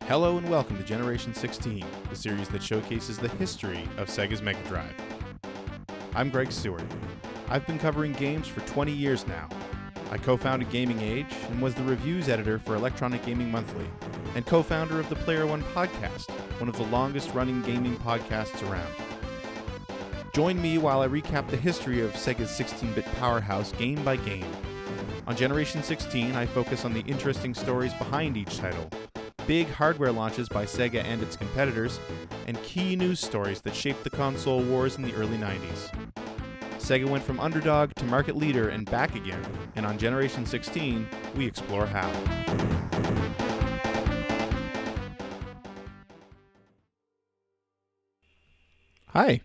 Hello and welcome to Generation 16, the series that showcases the history of Sega's Mega Drive. I'm Greg Stewart. I've been covering games for 20 years now. I co-founded Gaming Age and was the reviews editor for Electronic Gaming Monthly, and co-founder of the Player One podcast, one of the longest-running gaming podcasts around. Join me while I recap the history of Sega's 16-bit powerhouse game by game. On Generation 16, I focus on the interesting stories behind each title, big hardware launches by Sega and its competitors, and key news stories that shaped the console wars in the early 90s. Sega went from underdog to market leader and back again, and on Generation 16, we explore how. Hi.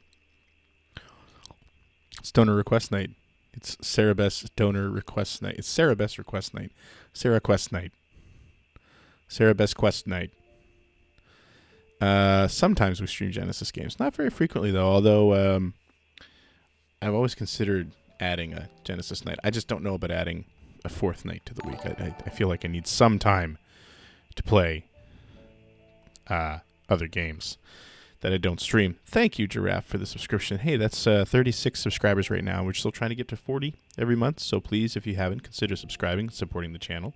It's Donor Request Night. It's Sarah Best Donor Request Night. It's Sarah Best Request Night. Sarah Quest Night. Sarah Best Quest Night. Sometimes we stream Genesis games. Not very frequently, though, although I've always considered adding a Genesis night. I just don't know about adding a fourth night to the week. I feel like I need some time to play other games that I don't stream. Thank you, Giraffe, for the subscription. Hey, that's 36 subscribers right now. We're still trying to get to 40 every month, so please, if you haven't, consider subscribing and supporting the channel.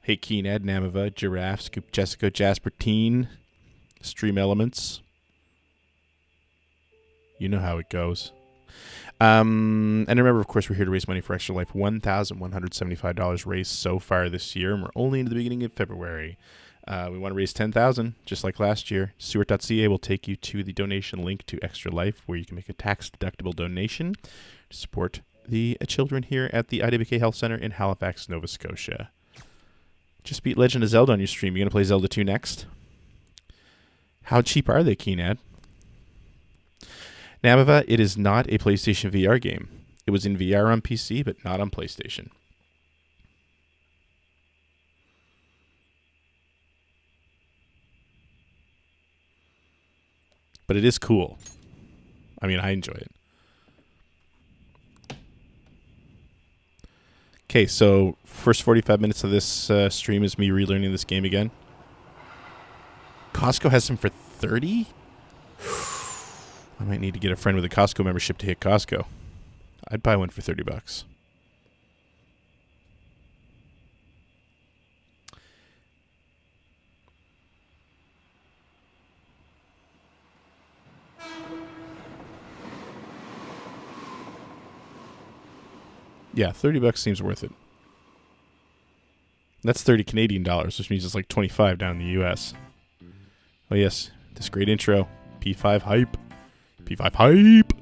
Hey, Keenad, Namiva, Giraffe, Scoop, Jessica, Jasper, Teen, Stream Elements. You know how it goes. And remember, of course, we're here to raise money for Extra Life. $1,175 raised so far this year, and we're only in the beginning of February. We want to raise $10,000, just like last year. Stewart.ca will take you to the donation link to Extra Life, where you can make a tax-deductible donation to support the children here at the IWK Health Center in Halifax, Nova Scotia. Just beat Legend of Zelda on your stream. You going to play Zelda 2 next? How cheap are they, Keenad? Namiva, it is not a PlayStation VR game. It was in VR on PC, but not on PlayStation. But it is cool. I mean, I enjoy it. Okay, so first 45 minutes of this stream is me relearning this game again. Costco has some for 30? I might need to get a friend with a Costco membership to hit Costco. I'd buy one for $30. Yeah, $30 seems worth it. That's 30 Canadian dollars, which means it's like 25 down in the US. Oh yes, this great intro. P5 hype. P5 hype.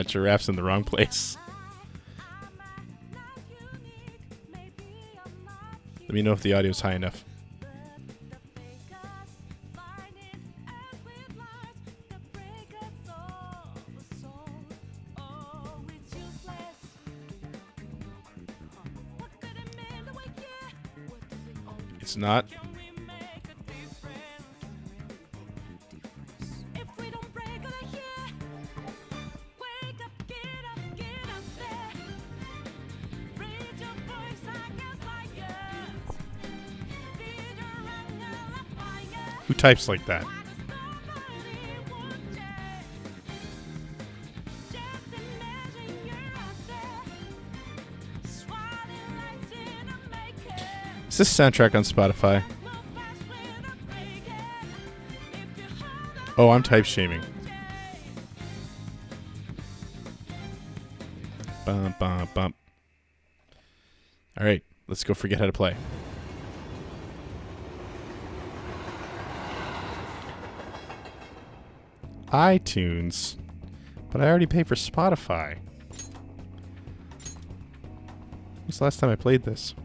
Giraffe's in the wrong place. Let me know if the audio's high enough. It's not. Who types like that? Is this soundtrack on Spotify? Oh, I'm type shaming. Bump, bump, bump. All right, let's go forget how to play. iTunes, but I already pay for Spotify. When's the last time I played this?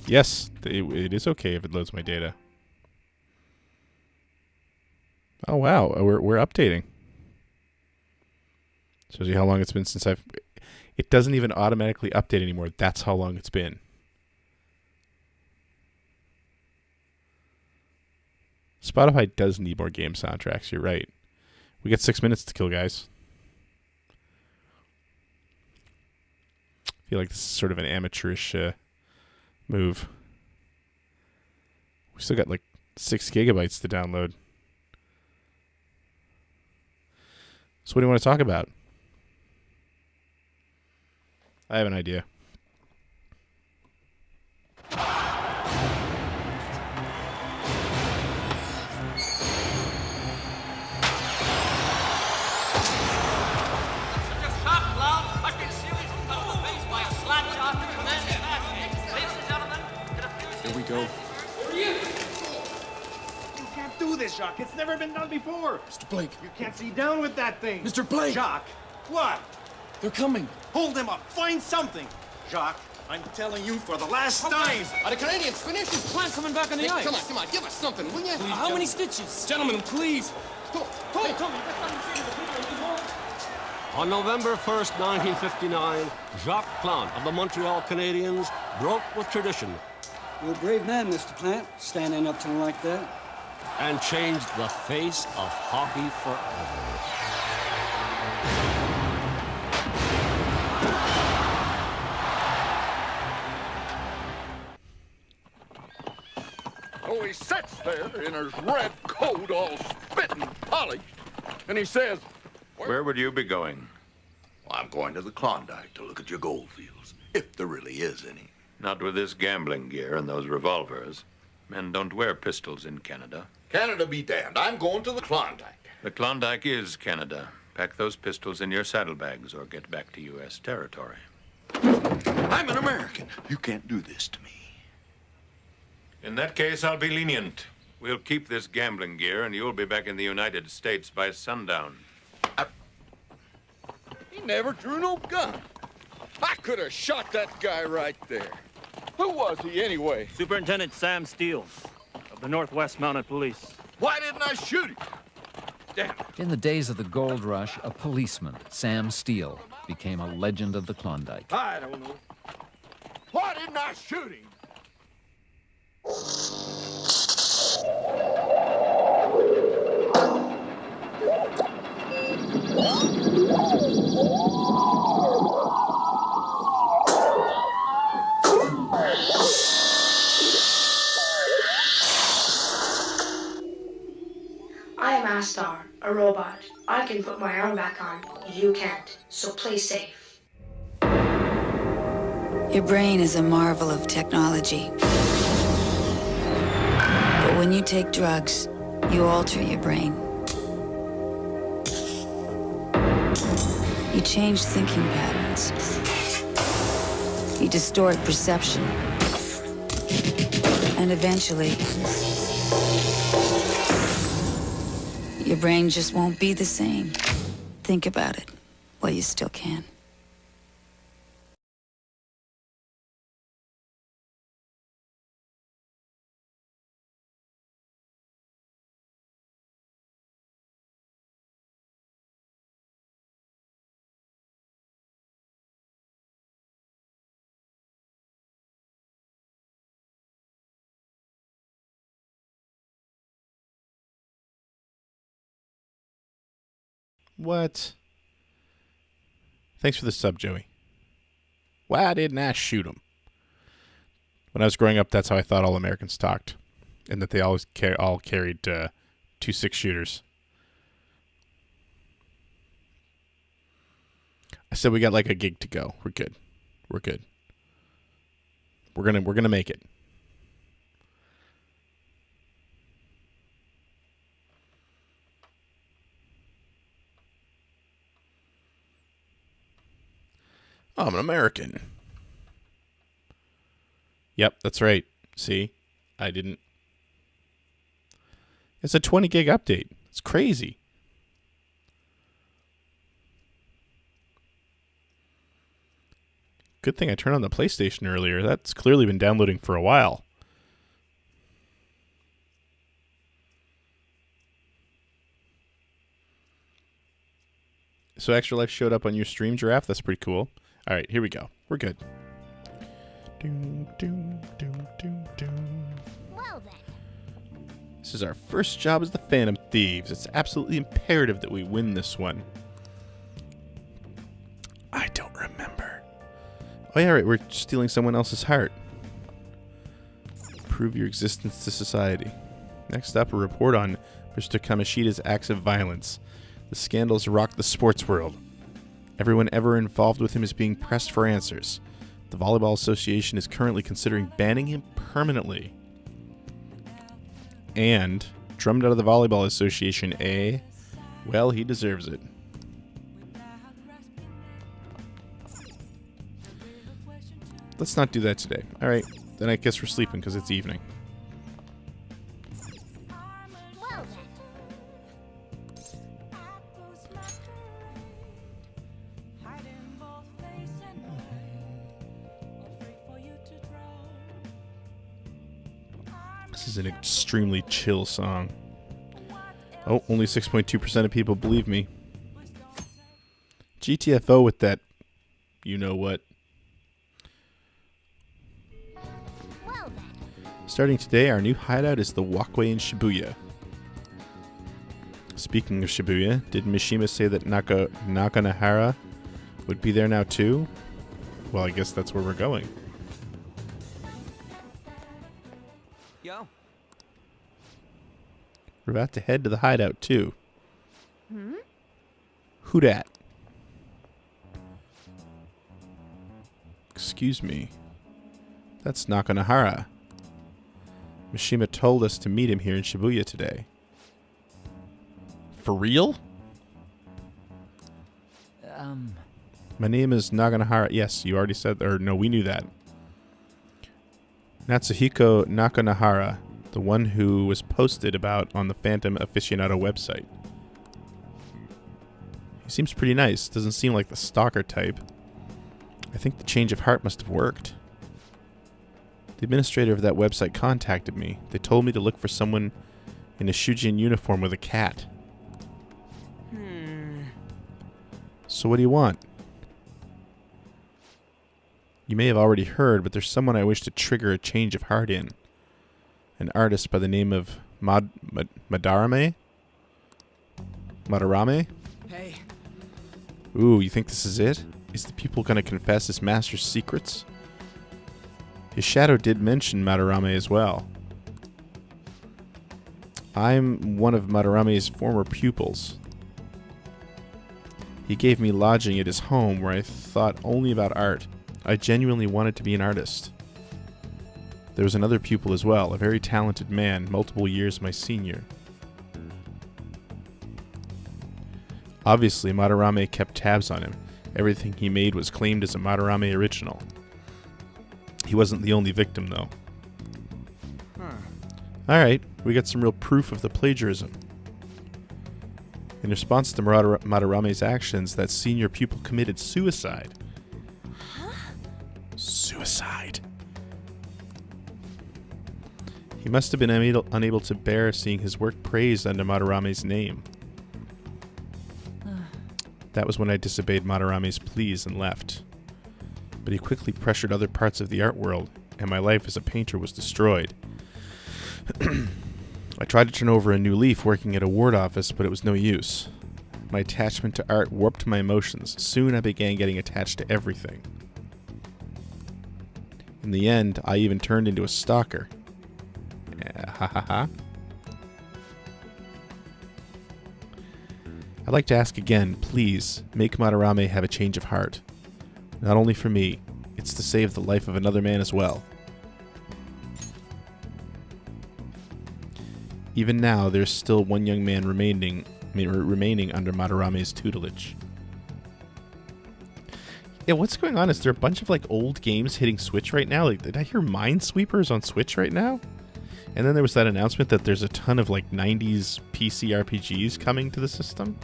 Yes, it is okay if it loads my data. Oh, wow. We're updating. Shows you how long it's been since I've... It doesn't even automatically update anymore. That's how long it's been. Spotify does need more game soundtracks. You're right. We got 6 minutes to kill, guys. I feel like this is sort of an amateurish move. We still got like 6 gigabytes to download. So what do you want to talk about? I have an idea. Here we go. You can't do this, Jacques. It's never been done before. Mr. Blake. You can't see down with that thing. Mr. Blake. Jacques, what? They're coming. Hold them up. Find something. Jacques, I'm telling you for the last time. Are the Canadians finished? This plant coming back on the ice. Come on, give us something, will you? How many stitches? Gentlemen, please. Hey, Tommy, On November 1st, 1959, Jacques Plant of the Montreal Canadiens broke with tradition You're a brave man, Mr. Plant, standing up to him like that. and changed the face of hockey forever. So he sits there in his red coat, all spit and polished, and he says, Where would you be going? Well, I'm going to the Klondike to look at your gold fields, if there really is any. Not with this gambling gear and those revolvers. Men don't wear pistols in Canada. Canada be damned. I'm going to the Klondike. The Klondike is Canada. Pack those pistols in your saddlebags or get back to U.S. territory. I'm an American. You can't do this to me. In that case, I'll be lenient. We'll keep this gambling gear, and you'll be back in the United States by sundown. he never drew no gun. I could have shot that guy right there. Who was he anyway? Superintendent Sam Steele of the Northwest Mounted Police. Why didn't I shoot him? Damn it. In the days of the gold rush, a policeman, Sam Steele, became a legend of the Klondike. I don't know. Why didn't I shoot him? I am Astar, a robot. I can put my arm back on. You can't. So play safe. Your brain is a marvel of technology. But when you take drugs, you alter your brain. You change thinking patterns. You distort perception. And eventually, your brain just won't be the same. Think about it while you still can. What? Thanks for the sub, Joey. Why didn't I shoot him? When I was growing up, that's how I thought all Americans talked, and that they always all carried 2 6-shooters. I said we got like a gig to go. We're good. We're good. We're gonna make it. I'm an American. Yep, that's right. See? I didn't. It's a 20 gig update. It's crazy. Good thing I turned on the PlayStation earlier. That's clearly been downloading for a while. So Extra Life showed up on your stream, Giraffe? That's pretty cool. All right, here we go. We're good. Well then. This is our first job as the Phantom Thieves. It's absolutely imperative that we win this one. I don't remember. Oh, yeah, right. We're stealing someone else's heart. Prove your existence to society. Next up, a report on Mr. Kamoshida's acts of violence. The scandals rock the sports world. Everyone ever involved with him is being pressed for answers. The Volleyball Association is currently considering banning him permanently. And, drummed out of the Volleyball Association, eh? Well, he deserves it. Let's not do that today. Alright, then I guess we're sleeping because it's evening. Well then. This is an extremely chill song. Oh, only 6.2% of people believe me. GTFO with that, you know what. Well then. Starting today, our new hideout is the walkway in Shibuya. Speaking of Shibuya, did Mishima say that Nakanahara would be there now too? Well, I guess that's where we're going. Yo. We're about to head to the hideout too. Hmm? Who dat? Excuse me. That's Nakanahara. Mishima told us to meet him here in Shibuya today. For real? My name is Nakanahara. Yes, you already said, or no, we knew that. Natsuhiko Nakanahara, the one who was posted about on the Phantom Aficionado website. He seems pretty nice. Doesn't seem like the stalker type. I think the change of heart must have worked. The administrator of that website contacted me. They told me to look for someone in a Shujin uniform with a cat. So what do you want? You may have already heard, but there's someone I wish to trigger a change of heart in. An artist by the name of Madarame? Madarame? Hey. Ooh, you think this is it? Is the pupil going to confess his master's secrets? His shadow did mention Madarame as well. I'm one of Madarame's former pupils. He gave me lodging at his home where I thought only about art. I genuinely wanted to be an artist. There was another pupil as well, a very talented man, multiple years my senior. Obviously, Madarame kept tabs on him. Everything he made was claimed as a Madarame original. He wasn't the only victim, though. Alright, we got some real proof of the plagiarism. In response to Madarame's actions, that senior pupil committed suicide. Suicide. He must have been unable to bear seeing his work praised under Madarame's name. That was when I disobeyed Madarame's pleas and left. But he quickly pressured other parts of the art world, and my life as a painter was destroyed. I tried to turn over a new leaf working at a ward office, but it was no use. My attachment to art warped my emotions. Soon I began getting attached to everything. In the end, I even turned into a stalker. Ha ha ha. I'd like to ask again, please, make Madarame have a change of heart. Not only for me, it's to save the life of another man as well. Even now, there's still one young man remaining under Madarame's tutelage. Yeah, what's going on? Is there a bunch of like old games hitting Switch right now? Like, did I hear Minesweepers on Switch right now? And then there was that announcement that there's a ton of like 90s PC RPGs coming to the system.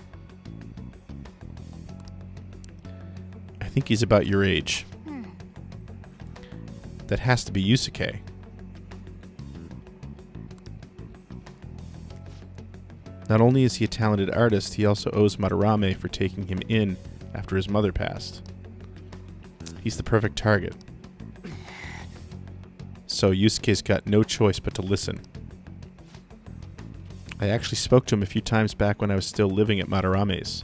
I think he's about your age. That has to be Yusuke. Not only is he a talented artist, he also owes Madarame for taking him in after his mother passed. He's the perfect target. So Yusuke's got no choice but to listen. I actually spoke to him a few times back when I was still living at Madarame's.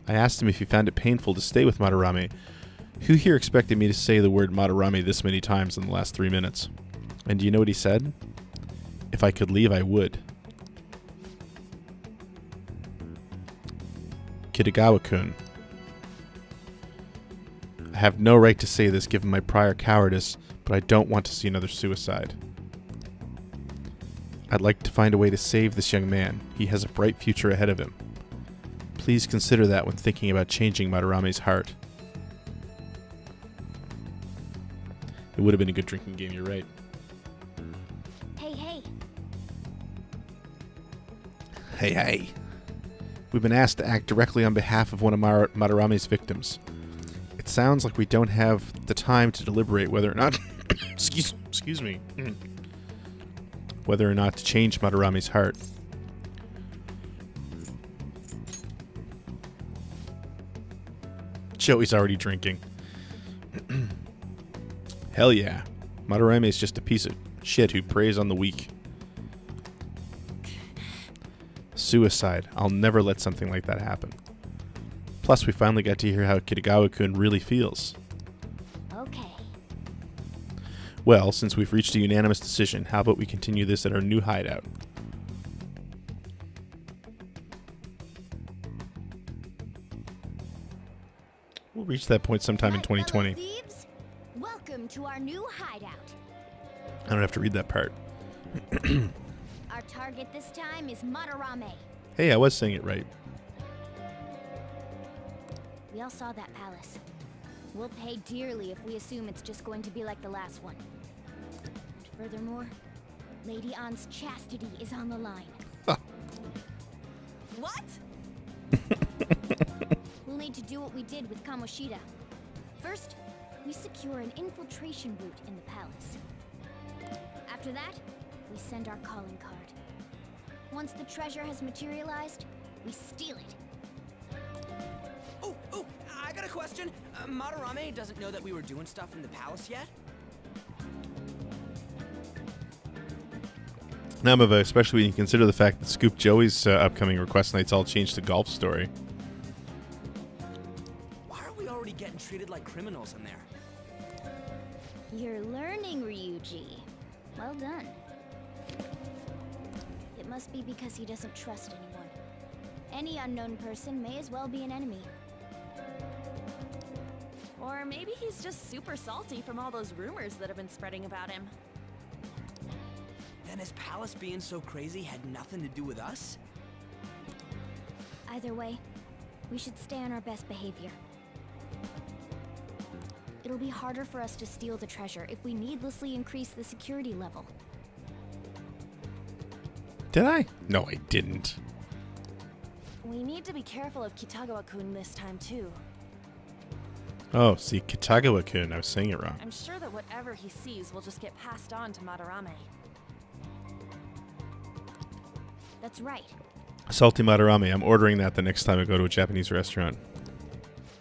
I asked him if he found it painful to stay with Madarame. Who here expected me to say the word Madarame this many times in the last 3 minutes? And do you know what he said? If I could leave, I would. Kitagawa-kun. I have no right to say this given my prior cowardice, but I don't want to see another suicide. I'd like to find a way to save this young man. He has a bright future ahead of him. Please consider that when thinking about changing Madarame's heart. It would have been a good drinking game, you're right. Hey, hey. Hey, hey. We've been asked to act directly on behalf of one of Madarame's victims. It sounds like we don't have the time to deliberate whether or not... excuse me. Whether or not to change Madarame's heart. Joey's already drinking. Hell yeah. Madarame is just a piece of shit who preys on the weak. Suicide. I'll never let something like that happen. Plus, we finally got to hear how Kitagawa-kun really feels. Okay. Well, since we've reached a unanimous decision, how about we continue this at our new hideout? We'll reach that point sometime in 2020. Thieves, welcome to our new hideout. I don't have to read that part. Our target this time is Madarame. Hey, I was saying it right. We all saw that palace. We'll pay dearly if we assume it's just going to be like the last one. And furthermore, Lady An's chastity is on the line. What? We'll need to do what we did with Kamoshida. First, we secure an infiltration route in the palace. After that, we send our calling card. Once the treasure has materialized, we steal it. Oh, I got a question. Madarame doesn't know that we were doing stuff in the palace yet? Namava, especially when you consider the fact that Scoop Joey's upcoming request nights all changed to golf story. Why are we already getting treated like criminals in there? You're learning, Ryuji. Well done. It must be because he doesn't trust anyone. Any unknown person may as well be an enemy. Or maybe he's just super salty from all those rumors that have been spreading about him. Then his palace being so crazy had nothing to do with us? Either way, we should stay on our best behavior. It'll be harder for us to steal the treasure if we needlessly increase the security level. Did I? No, I didn't. We need to be careful of Kitagawa-kun this time, too. Oh, see, Kitagawa-kun. I was saying it wrong. I'm sure that whatever he sees will just get passed on to Madarame. That's right. Salty Madarame. I'm ordering that the next time I go to a Japanese restaurant.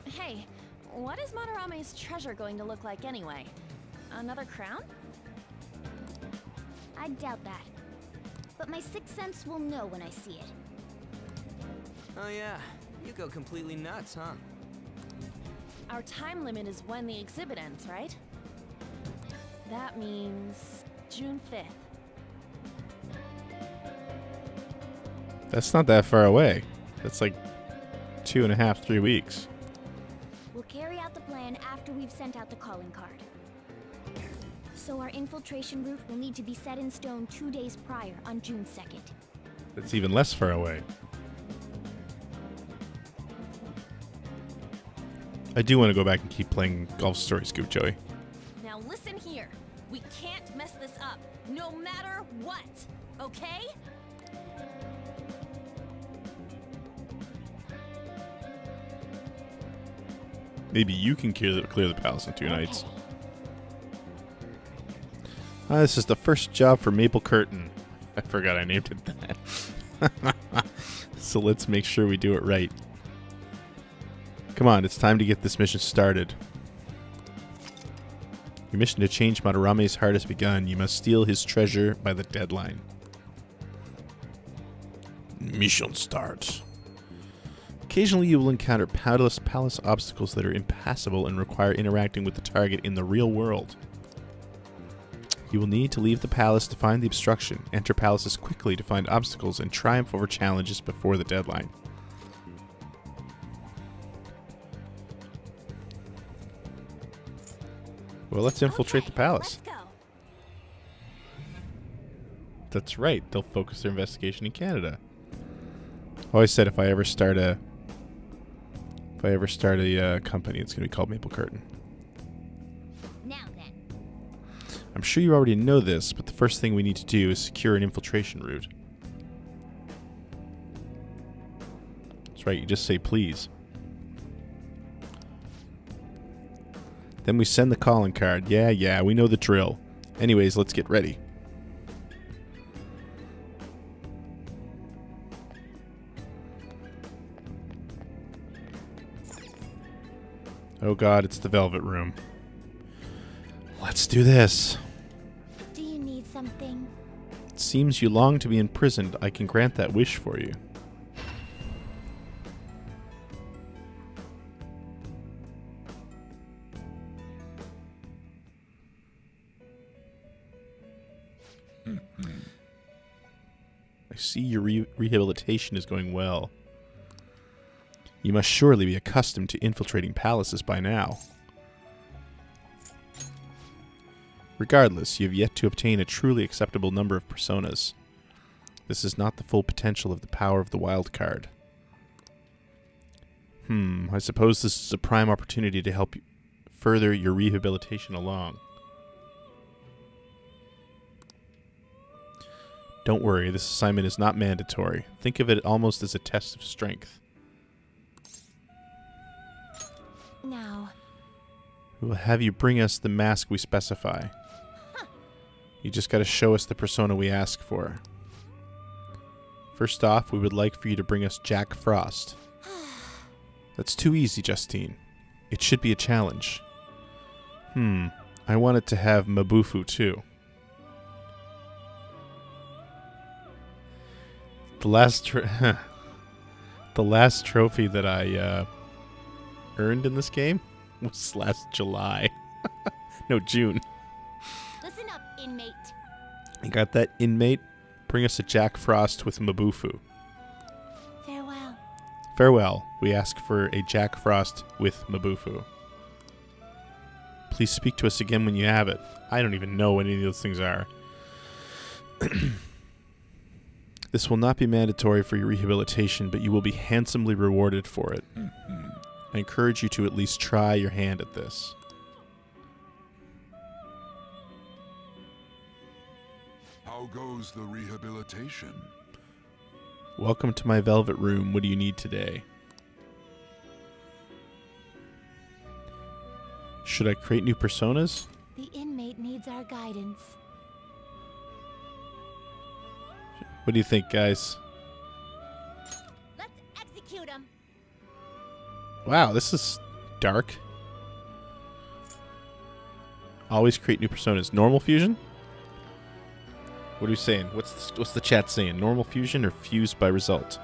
Hey, what is Madarame's treasure going to look like anyway? Another crown? I doubt that. But my sixth sense will know when I see it. Oh yeah, you go completely nuts, huh? Our time limit is when the exhibit ends, right? That means June 5th. That's not that far away. That's like 2.5, 3 weeks. We'll carry out the plan after we've sent out the calling card. So our infiltration route will need to be set in stone 2 days prior on June 2nd. That's even less far away. I do want to go back and keep playing Golf Story, Scoop Joey. Now listen here. We can't mess this up, no matter what, okay? Maybe you can clear the palace in 2 nights. This is the first job for Maple Curtain. I forgot I named it that. So let's make sure we do it right. Come on, it's time to get this mission started. Your mission to change Madarame's heart has begun. You must steal his treasure by the deadline. Mission starts. Occasionally you will encounter palace obstacles that are impassable and require interacting with the target in the real world. You will need to leave the palace to find the obstruction, enter palaces quickly to find obstacles, and triumph over challenges before the deadline. Well, let's infiltrate the palace. Let's go. That's right. They'll focus their investigation in Canada. I always said if I ever start a company, it's going to be called Maple Curtain. Now then. I'm sure you already know this, but the first thing we need to do is secure an infiltration route. That's right. You just say please. Then we send the calling card. Yeah, we know the drill. Anyways, let's get ready. Oh god, it's the Velvet Room. Let's do this. Do you need something? It seems you long to be imprisoned. I can grant that wish for you. I see your rehabilitation is going well. You must surely be accustomed to infiltrating palaces by now. Regardless, you have yet to obtain a truly acceptable number of personas. This is not the full potential of the power of the wild card. I suppose this is a prime opportunity to help you further your rehabilitation along. Don't worry, this assignment is not mandatory. Think of it almost as a test of strength. Now. We will have you bring us the mask we specify. Huh. You just gotta show us the persona we ask for. First off, we would like for you to bring us Jack Frost. That's too easy, Justine. It should be a challenge. I wanted to have Mabufu too. The last trophy that I earned in this game was last July. No, June. Listen up, inmate. I got that inmate. Bring us a Jack Frost with Mabufu. Farewell. Farewell. We ask for a Jack Frost with Mabufu. Please speak to us again when you have it. I don't even know what any of those things are. This will not be mandatory for your rehabilitation, but you will be handsomely rewarded for it. I encourage you to at least try your hand at this. How goes the rehabilitation? Welcome to my Velvet Room. What do you need today? Should I create new personas? The inmate needs our guidance. What do you think, guys? Let's execute him. Wow, this is dark. Always create new personas. Normal fusion? What are we saying? What's the chat saying? Normal fusion or fused by result?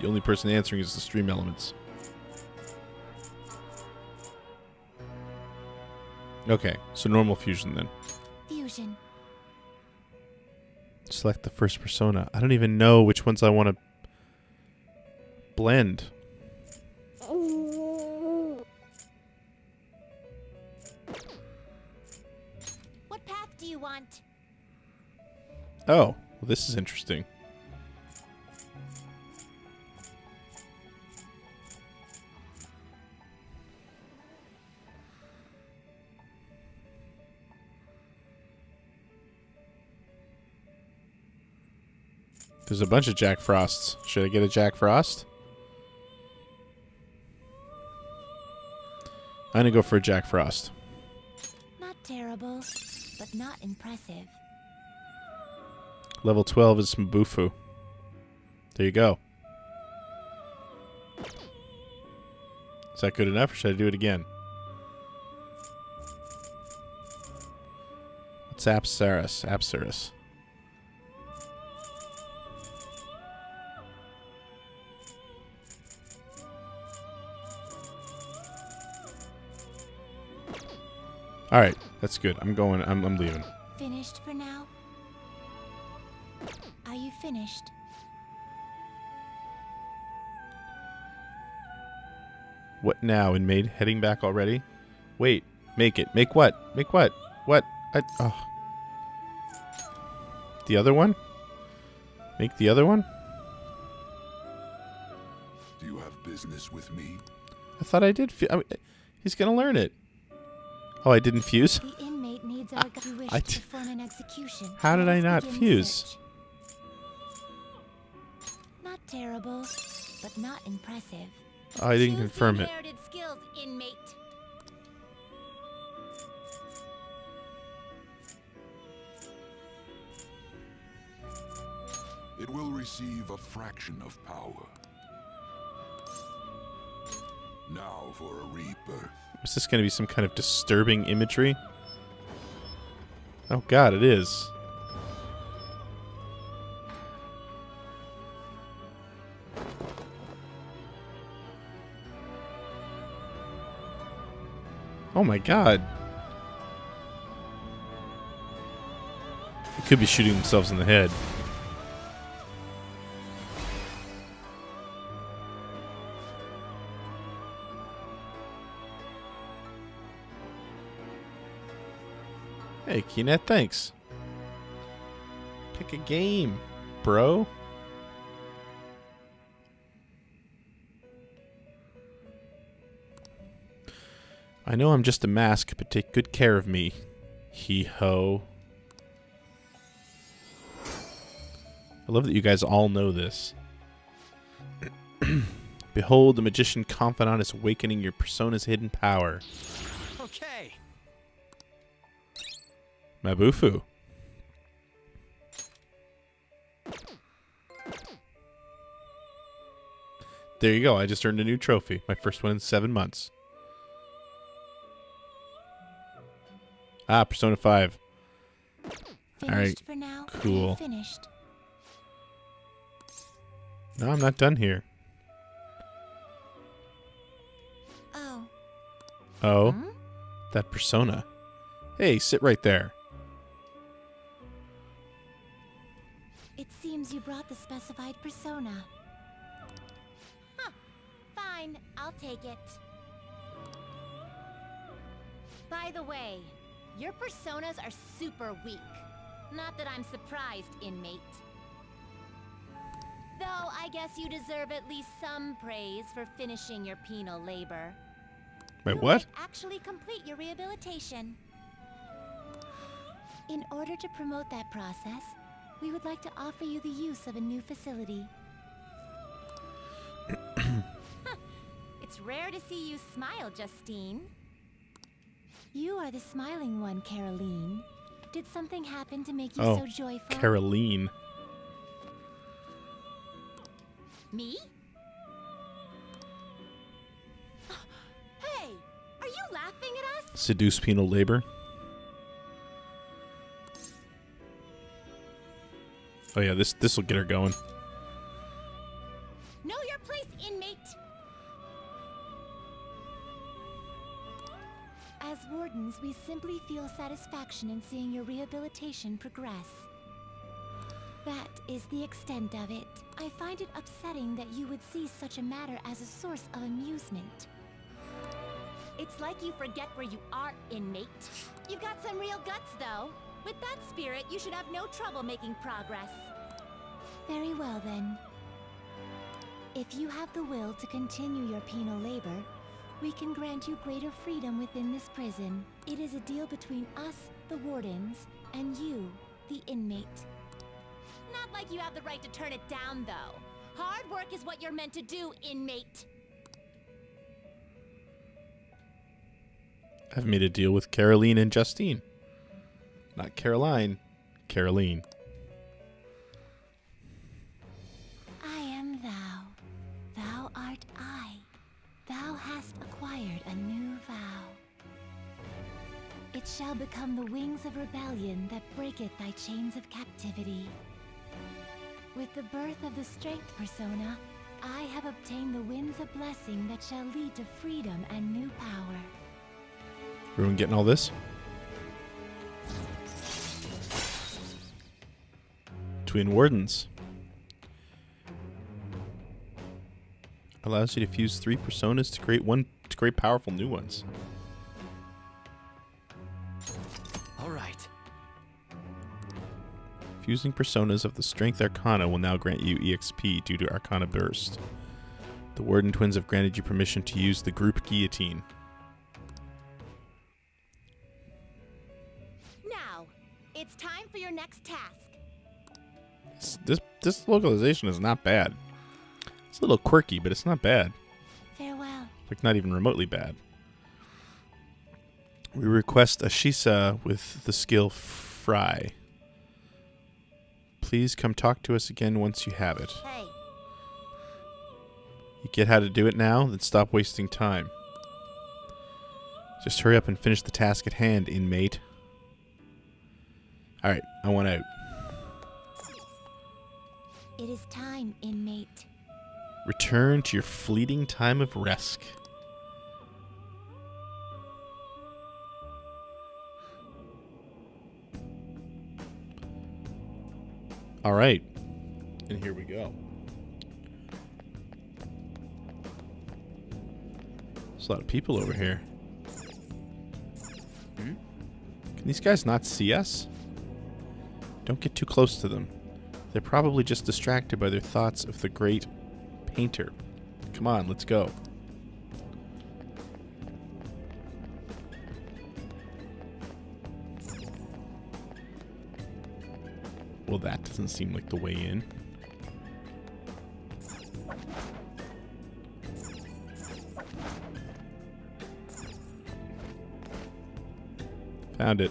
The only person answering is the stream elements. Okay, so normal fusion then. Fusion. Select the first persona. I don't even know which ones I want to blend. What path do you want? Oh, well, this is interesting. There's a bunch of Jack Frosts. Should I get a Jack Frost? I'm gonna go for a Jack Frost. Not terrible, but not impressive. Level 12 is Mbufu. There you go. Is that good enough, or should I do it again? What's Apsaris? Apsaris. All right, that's good. I'm going. I'm leaving. Finished for now? Are you finished? What now, inmate? Heading back already? Wait, make it. Make what? Make what? What? Oh. The other one? Make the other one? Do you have business with me? I thought I did. I mean, he's gonna learn it. Oh, I didn't fuse? The inmate needs our wish to perform an execution. How did I not Begin fuse? search. Not terrible, but not impressive. Oh, I didn't confirm it. Inherited skills, inmate. It will receive a fraction of power. Now for a rebirth. Is this going to be some kind of disturbing imagery? Oh god, it is. Oh my god. They could be shooting themselves in the head. Hey, Keenet, thanks. Pick a game, bro. I know I'm just a mask, but take good care of me. Hee-ho. I love that you guys all know this. Behold, the magician confidant is awakening your persona's hidden power. Okay. Mabufu. There you go. I just earned a new trophy. My first one in 7 months. Ah, Persona 5. All right. For now. Cool. Finished. No, I'm not done here. Oh. Oh? That Persona. Hey, sit right there. It seems you brought the specified persona. Huh. Fine, I'll take it. By the way, your personas are super weak. Not that I'm surprised, inmate. Though I guess you deserve at least some praise for finishing your penal labor. Wait, what? You might actually complete your rehabilitation. In order to promote that process, we would like to offer you the use of a new facility. It's rare to see you smile, Justine. You are the smiling one, Caroline. Did something happen to make you so joyful? Caroline. Me? Hey, are you laughing at us? Seduce penal labor. Oh yeah, this will get her going. Know your place, inmate. As wardens, we simply feel satisfaction in seeing your rehabilitation progress. That is the extent of it. I find it upsetting that you would see such a matter as a source of amusement. It's like you forget where you are, inmate. You've got some real guts, though. With that spirit, you should have no trouble making progress. Very well, then. If you have the will to continue your penal labor, we can grant you greater freedom within this prison. It is a deal between us, the wardens, and you, the inmate. not like you have the right to turn it down, though. Hard work is what you're meant to do, inmate. I've made a deal with Caroline and Justine. Not Caroline, Caroline. I am thou. Thou art I. Thou hast acquired a new vow. It shall become the wings of rebellion that breaketh thy chains of captivity. With the birth of the strength persona, I have obtained the winds of blessing that shall lead to freedom and new power. Everyone getting all this? Twin Wardens. Allows you to fuse 3 personas to create powerful new ones. All right. Fusing personas of the Strength Arcana will now grant you EXP due to Arcana Burst. The Warden Twins have granted you permission to use the group guillotine. Now, it's time for your next task. This localization is not bad. It's a little quirky, but it's not bad. Farewell. Like, not even remotely bad. We request Ashisa with the skill Fry. Please come talk to us again once you have it. Hey. You get how to do it now? Then stop wasting time. Just hurry up and finish the task at hand, inmate. Alright, I want out. It is time, inmate. Return to your fleeting time of rest. Alright. And here we go. There's a lot of people over here. Can these guys not see us? Don't get too close to them. They're probably just distracted by their thoughts of the great painter. Come on, let's go. Well, that doesn't seem like the way in. Found it.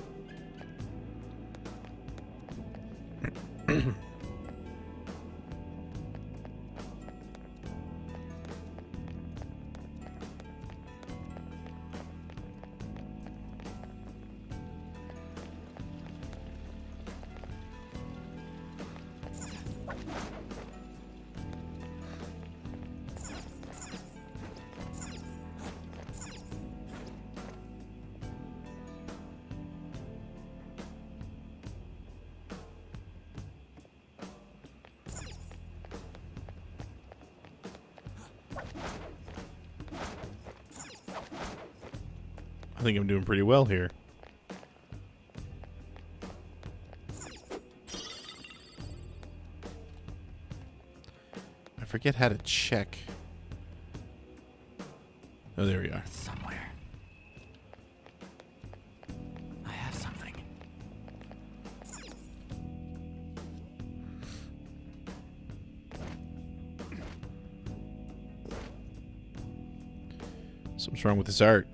I think I'm doing pretty well here. I forget how to check. Oh, there we are. Somewhere. I have something. Something's wrong with this art.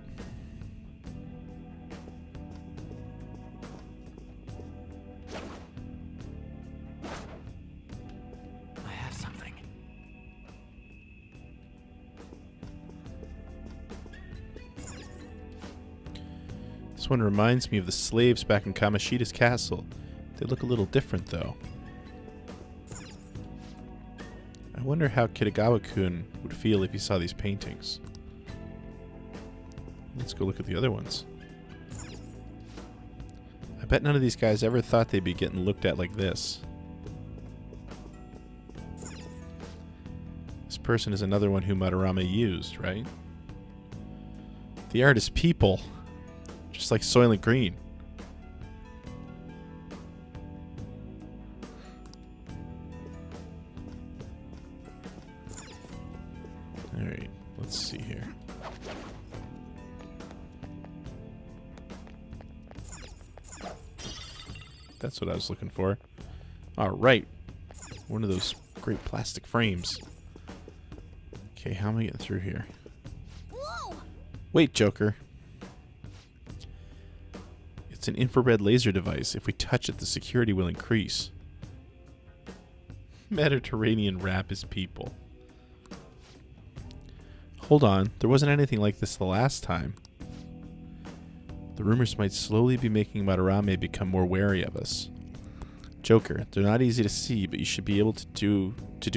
This one reminds me of the slaves back in Kamoshida's castle. They look a little different, though. I wonder how Kitagawa-kun would feel if he saw these paintings. Let's go look at the other ones. I bet none of these guys ever thought they'd be getting looked at like this. This person is another one who Madarame used, right? The art is people. Just like Soylent Green. Alright, let's see here. That's what I was looking for. Alright. one of those great plastic frames. Okay, how am I getting through here? Whoa! Wait, Joker. It's an infrared laser device. If we touch it, the security will increase. Mediterranean rap is people. Hold on, there wasn't anything like this the last time. The rumors might slowly be making Madarame become more wary of us. Joker, they're not easy to see, but you should be able to do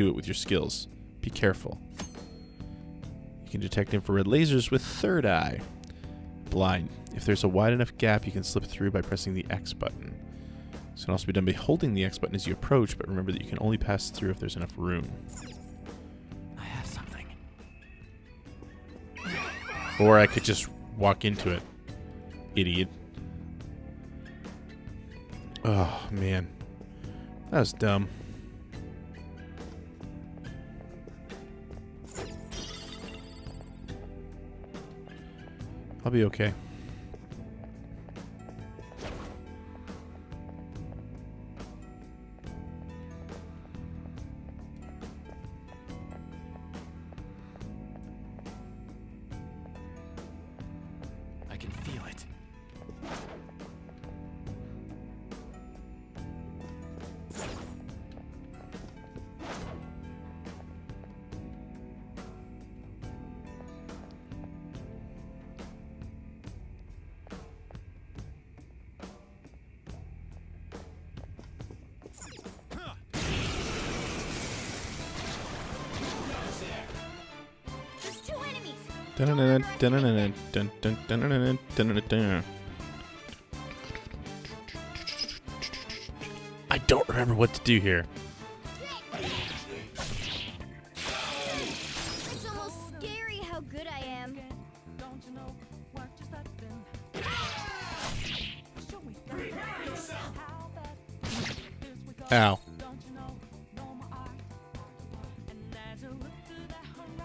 it with your skills. Be careful. You can detect infrared lasers with third eye. Blind. If there's a wide enough gap, you can slip through by pressing the X button. This can also be done by holding the X button as you approach, but remember that you can only pass through if there's enough room. I have something. Or I could just walk into it. Idiot. Oh, man. That was dumb. I'll be okay. I can feel it. There's 2 enemies. I don't remember what to do here. It's almost scary how good I am. Ow.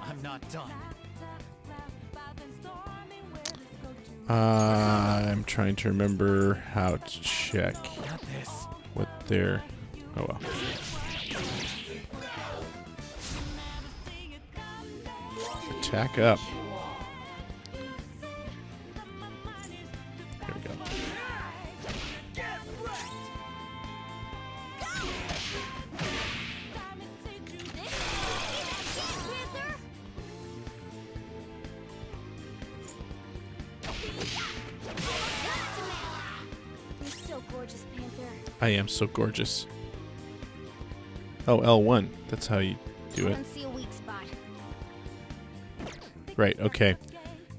I'm not done. I'm trying to remember how to check what they're... Oh well. Attack up. There we go. You're so gorgeous, Panther. I am so gorgeous. Oh, L1. That's how you do I it. don't see a weak spot. Right, okay.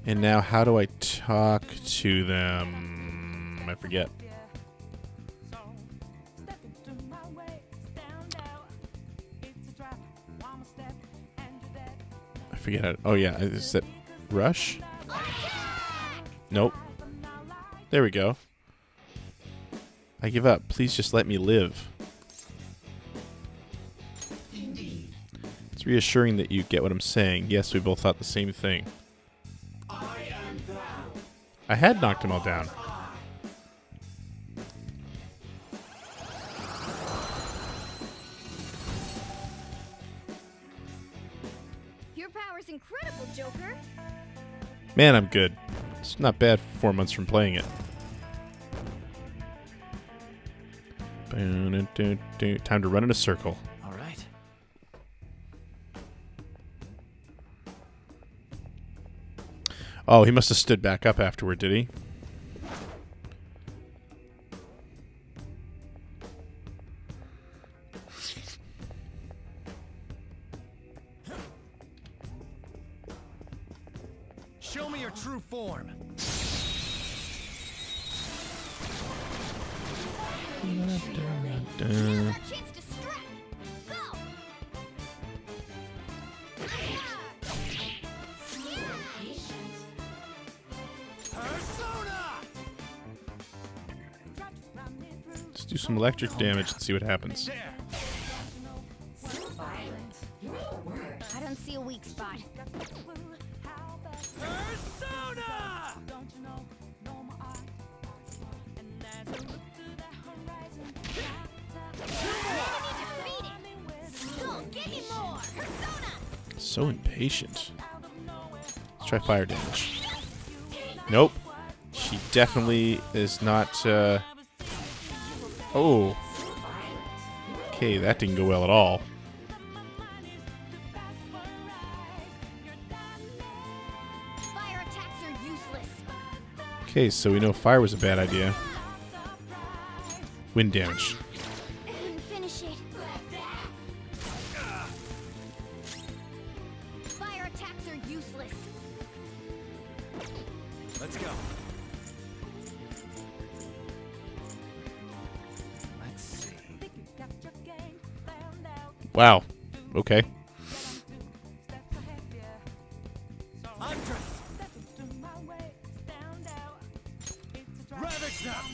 And now how do I talk to them? I forget. I forget how... Oh, yeah. Is it rush? Nope. There we go. I give up. Please just let me live. It's reassuring that you get what I'm saying. Yes, we both thought the same thing. I had knocked them all down. Your power's incredible, Joker. Man, I'm good. It's not bad for 4 months from playing it. Time to run in a circle. All right. Oh, he must have stood back up afterward, did he? Show me your true form. Chance to strike. Go. Let's do some electric damage and see what happens. I don't see a weak spot. So impatient. Let's try fire damage. Nope. She definitely is not, Oh. Okay, that didn't go well at all. Fire attacks are useless. Okay, so we know fire was a bad idea. Wind damage. Finish it. Fire attacks are useless. Let's go. Let's see. Wow. Okay. Ravage them.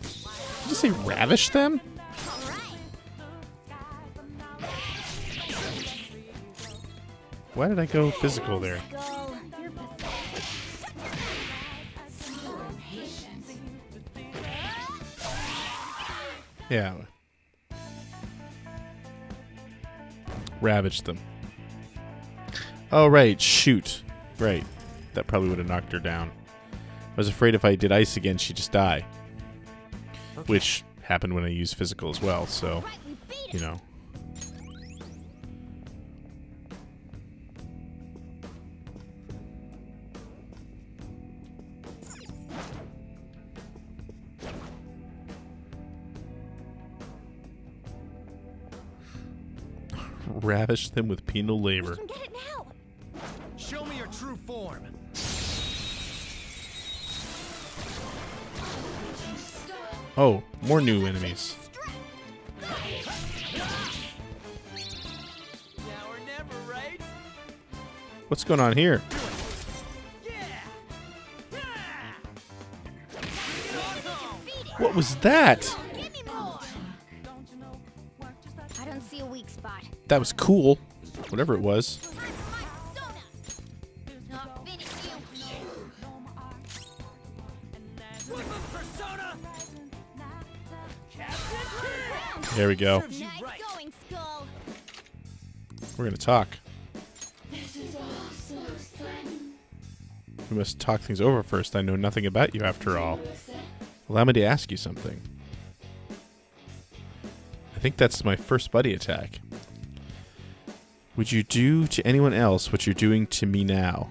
Did you say ravish them? Why did I go physical there? Yeah. Ravaged them. Oh, right. Shoot. Right. That probably would have knocked her down. I was afraid if I did ice again, she'd just die. Okay. Which happened when I used physical as well, so, you know. Ravish them with penal labor. Get it now. Show me your true form. Oh, more new enemies. Now or never, right? What's going on here? What was that? I don't see a weak spot. That was cool. Whatever it was. There we go. We're gonna talk. We must talk things over first. I know nothing about you after all. Allow me to ask you something. I think that's my first buddy attack. Would you do to anyone else what you're doing to me now?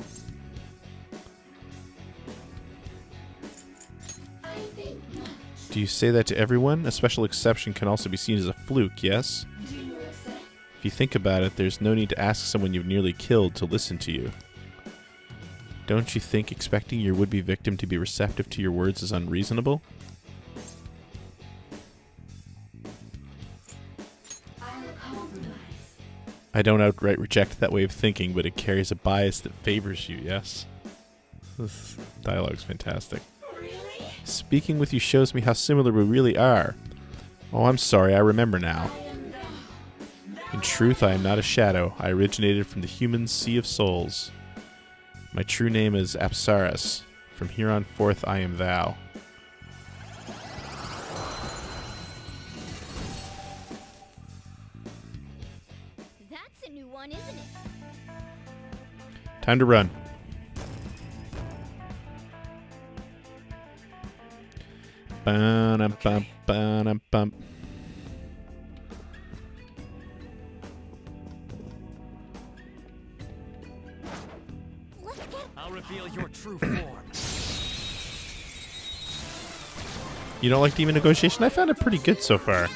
Do you say that to everyone? A special exception can also be seen as a fluke, yes? If you think about it, there's no need to ask someone you've nearly killed to listen to you. Don't you think expecting your would-be victim to be receptive to your words is unreasonable? I don't outright reject that way of thinking, but it carries a bias that favors you, yes? This dialogue's fantastic. Speaking with you shows me how similar we really are. Oh, I'm sorry, I remember now. In truth, I am not a shadow. I originated from the human sea of souls. My true name is Apsaras. From here on forth, I am thou. That's a new one, isn't it? Time to run. Ba-dum-bum, ba-dum-bum. I'll reveal your true form. You don't like Demon Negotiation? I found it pretty good so far.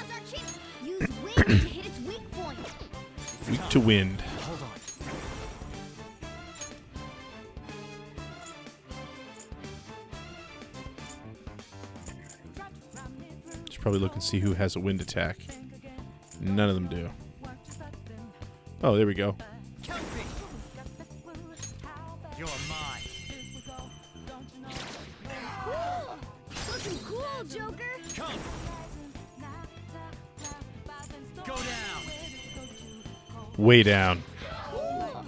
Use wind to hit its weak point. Weak to wind. Hold on. Should probably look and see who has a wind attack. None of them do. Oh, there we go. You're mine. Cool. Looking cool, Joker. Come. Go down. Way down. Cool.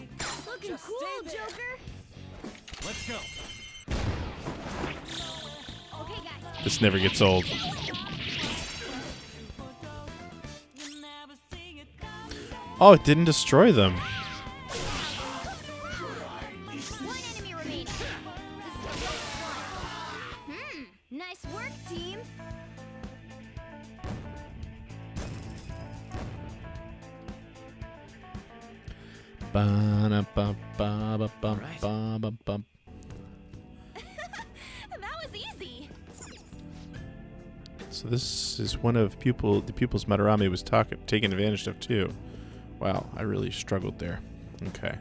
Looking cool, Joker. Let's go. Okay, guys. This never gets old. Oh, it didn't destroy them. One enemy remaining. Nice work, team. Ba-na-ba-ba-ba-ba-ba-bum. That was easy. So this is one of the pupils Madarame was taking advantage of too. Wow, I really struggled there. Okay.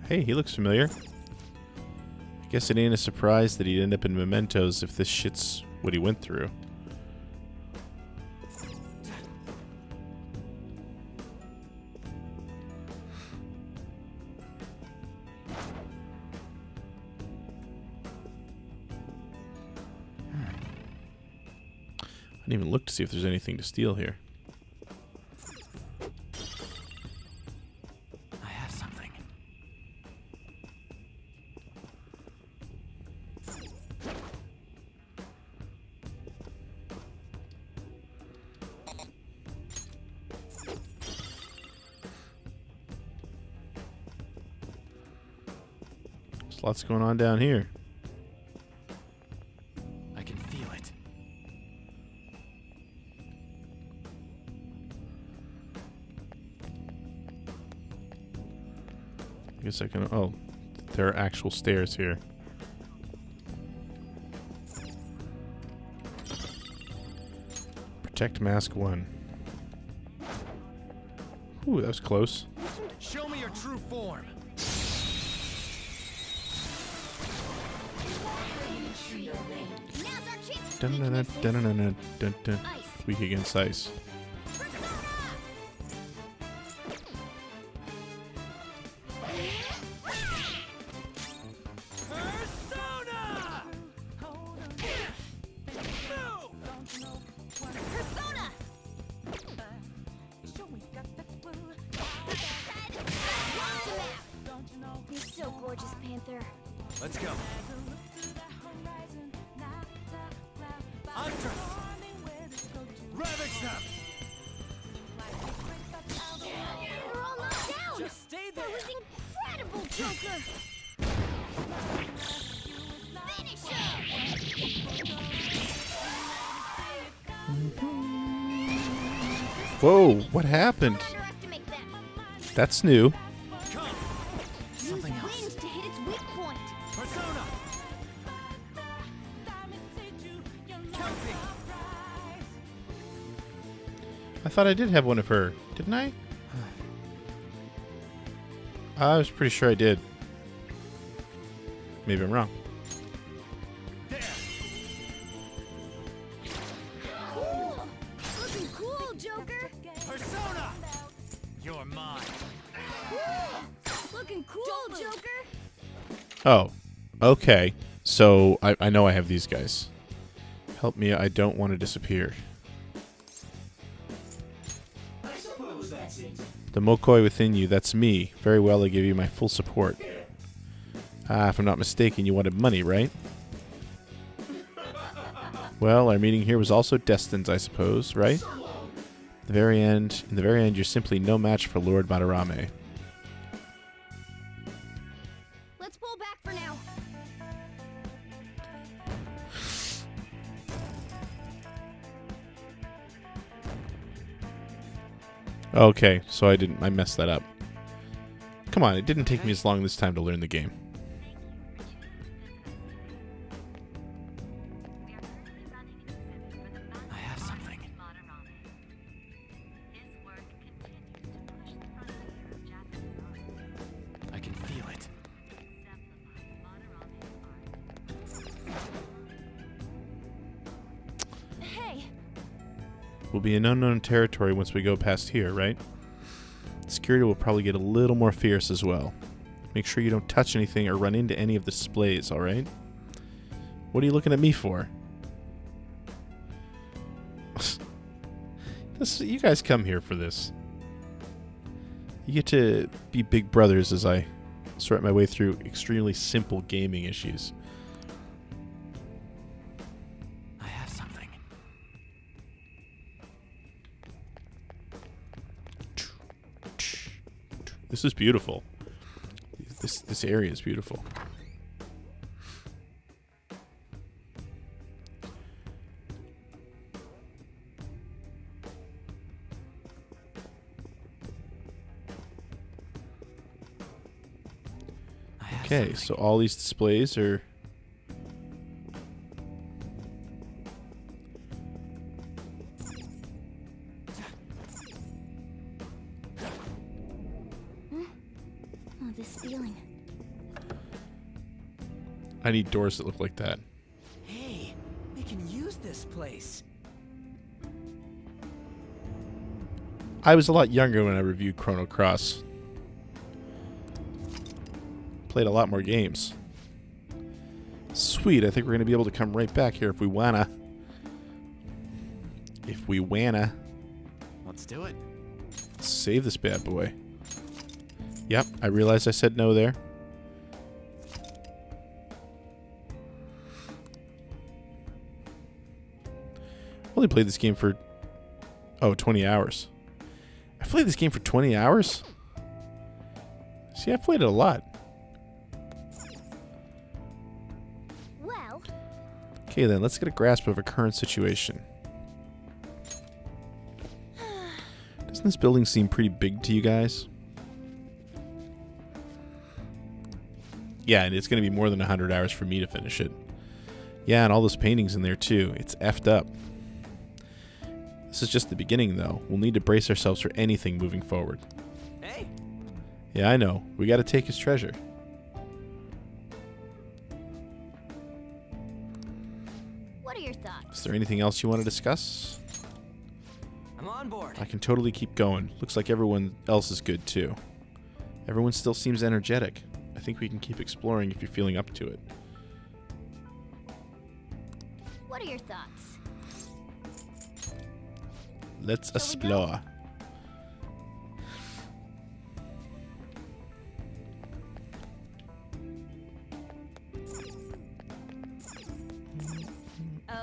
Hey, he looks familiar. I guess it ain't a surprise that he'd end up in Mementos if this shit's what he went through. I didn't even look to see if there's anything to steal here. I have something. There's lots going on down here. I can feel it. I guess I can. Oh, there are actual stairs here. Protect mask 1. Ooh, that was close. Show me your true form. Dun-dun-dun-dun-dun-dun-dun. Weak against ice. You're so gorgeous, Panther. Let's go. Undress. Ravage them. We're all knocked down. Just stay there. That was incredible, Joker. Finish Whoa, what happened? That's new. Something else. Wind to hit its weak point. Persona. Counting. I thought I did have one of her. Didn't I? I was pretty sure I did. Maybe I'm wrong. Cool. Looking cool, Joker. Persona. You're mine. Looking cool, Joker. Oh, okay. So I know I have these guys. Help me, I don't want to disappear. I suppose that's it. The Mokoi within you, that's me. Very well, I give you my full support. Ah, if I'm not mistaken, you wanted money, right? Well, our meeting here was also destined, I suppose, right? In the very end, you're simply no match for Lord Madarame. Let's pull back for now. Okay, so I messed that up. Come on, it didn't take me as long this time to learn the game. I have something. I can feel it. Hey, We'll be in unknown territory once we go past here, right? Security will probably get a little more fierce as well. Make sure you don't touch anything or run into any of the displays, alright? What are you looking at me for? You guys come here for this. You get to be big brothers as I sort my way through extremely simple gaming issues. I have something. This is beautiful. This area is beautiful. Okay, so all these displays are... Oh, this feeling. I need doors that look like that. Hey, we can use this place. I was a lot younger when I reviewed Chrono Cross. Played a lot more games. Sweet, I think we're going to be able to come right back here if we wanna. If we wanna. Let's do it. Save this bad boy. Yep, I realized I said no there. Only played this game for 20 hours. I played this game for 20 hours? See, I've played it a lot. Well, Okay then, let's get a grasp of our current situation. Doesn't this building seem pretty big to you guys? Yeah, and it's going to be more than 100 hours for me to finish it. Yeah, and all those paintings in there too. It's effed up. This is just the beginning though. We'll need to brace ourselves for anything moving forward. Hey. Yeah, I know. We got to take his treasure. what are your thoughts? Is there anything else you want to discuss? I'm on board. I can totally keep going. Looks like everyone else is good too. Everyone still seems energetic. I think we can keep exploring if you're feeling up to it. What are your thoughts? Let's Shall we explore.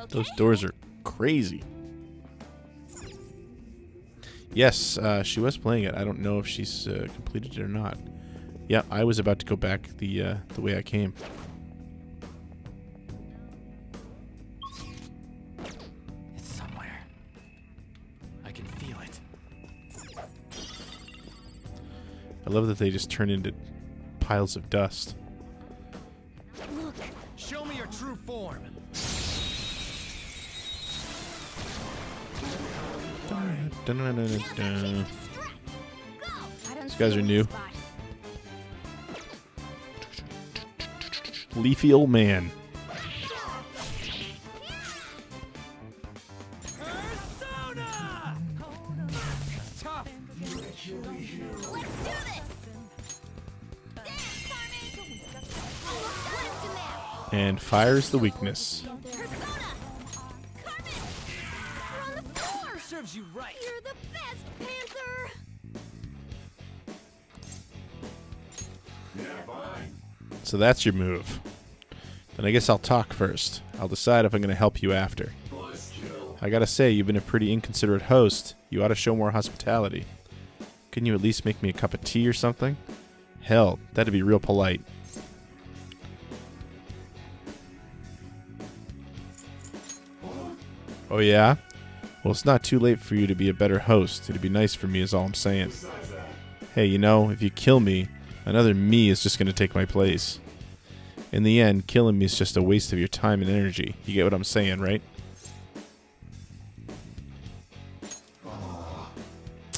Those doors are crazy. Yes, she was playing it. I don't know if she's completed it or not. Yeah, I was about to go back the way I came. It's somewhere. I can feel it. I love that they just turn into piles of dust. Look, show me your true form. Dun-dun-dun-dun-dun. I don't These guys see are a new. spot. Leafy old man. Persona! Tough. Let's do this! Dance, Carmen! Blast him out! And fires the weakness. Persona! Carmen! You're on the floor! Serves you right. You're the best, Panther! So that's your move. Then I guess I'll talk first. I'll decide if I'm going to help you after. I gotta say, you've been a pretty inconsiderate host. You ought to show more hospitality. Couldn't you at least make me a cup of tea or something? Hell, that'd be real polite. Oh yeah? Well, it's not too late for you to be a better host. It'd be nice for me is all I'm saying. Hey, you know, if you kill me, another me is just going to take my place. In the end, killing me is just a waste of your time and energy. You get what I'm saying, right?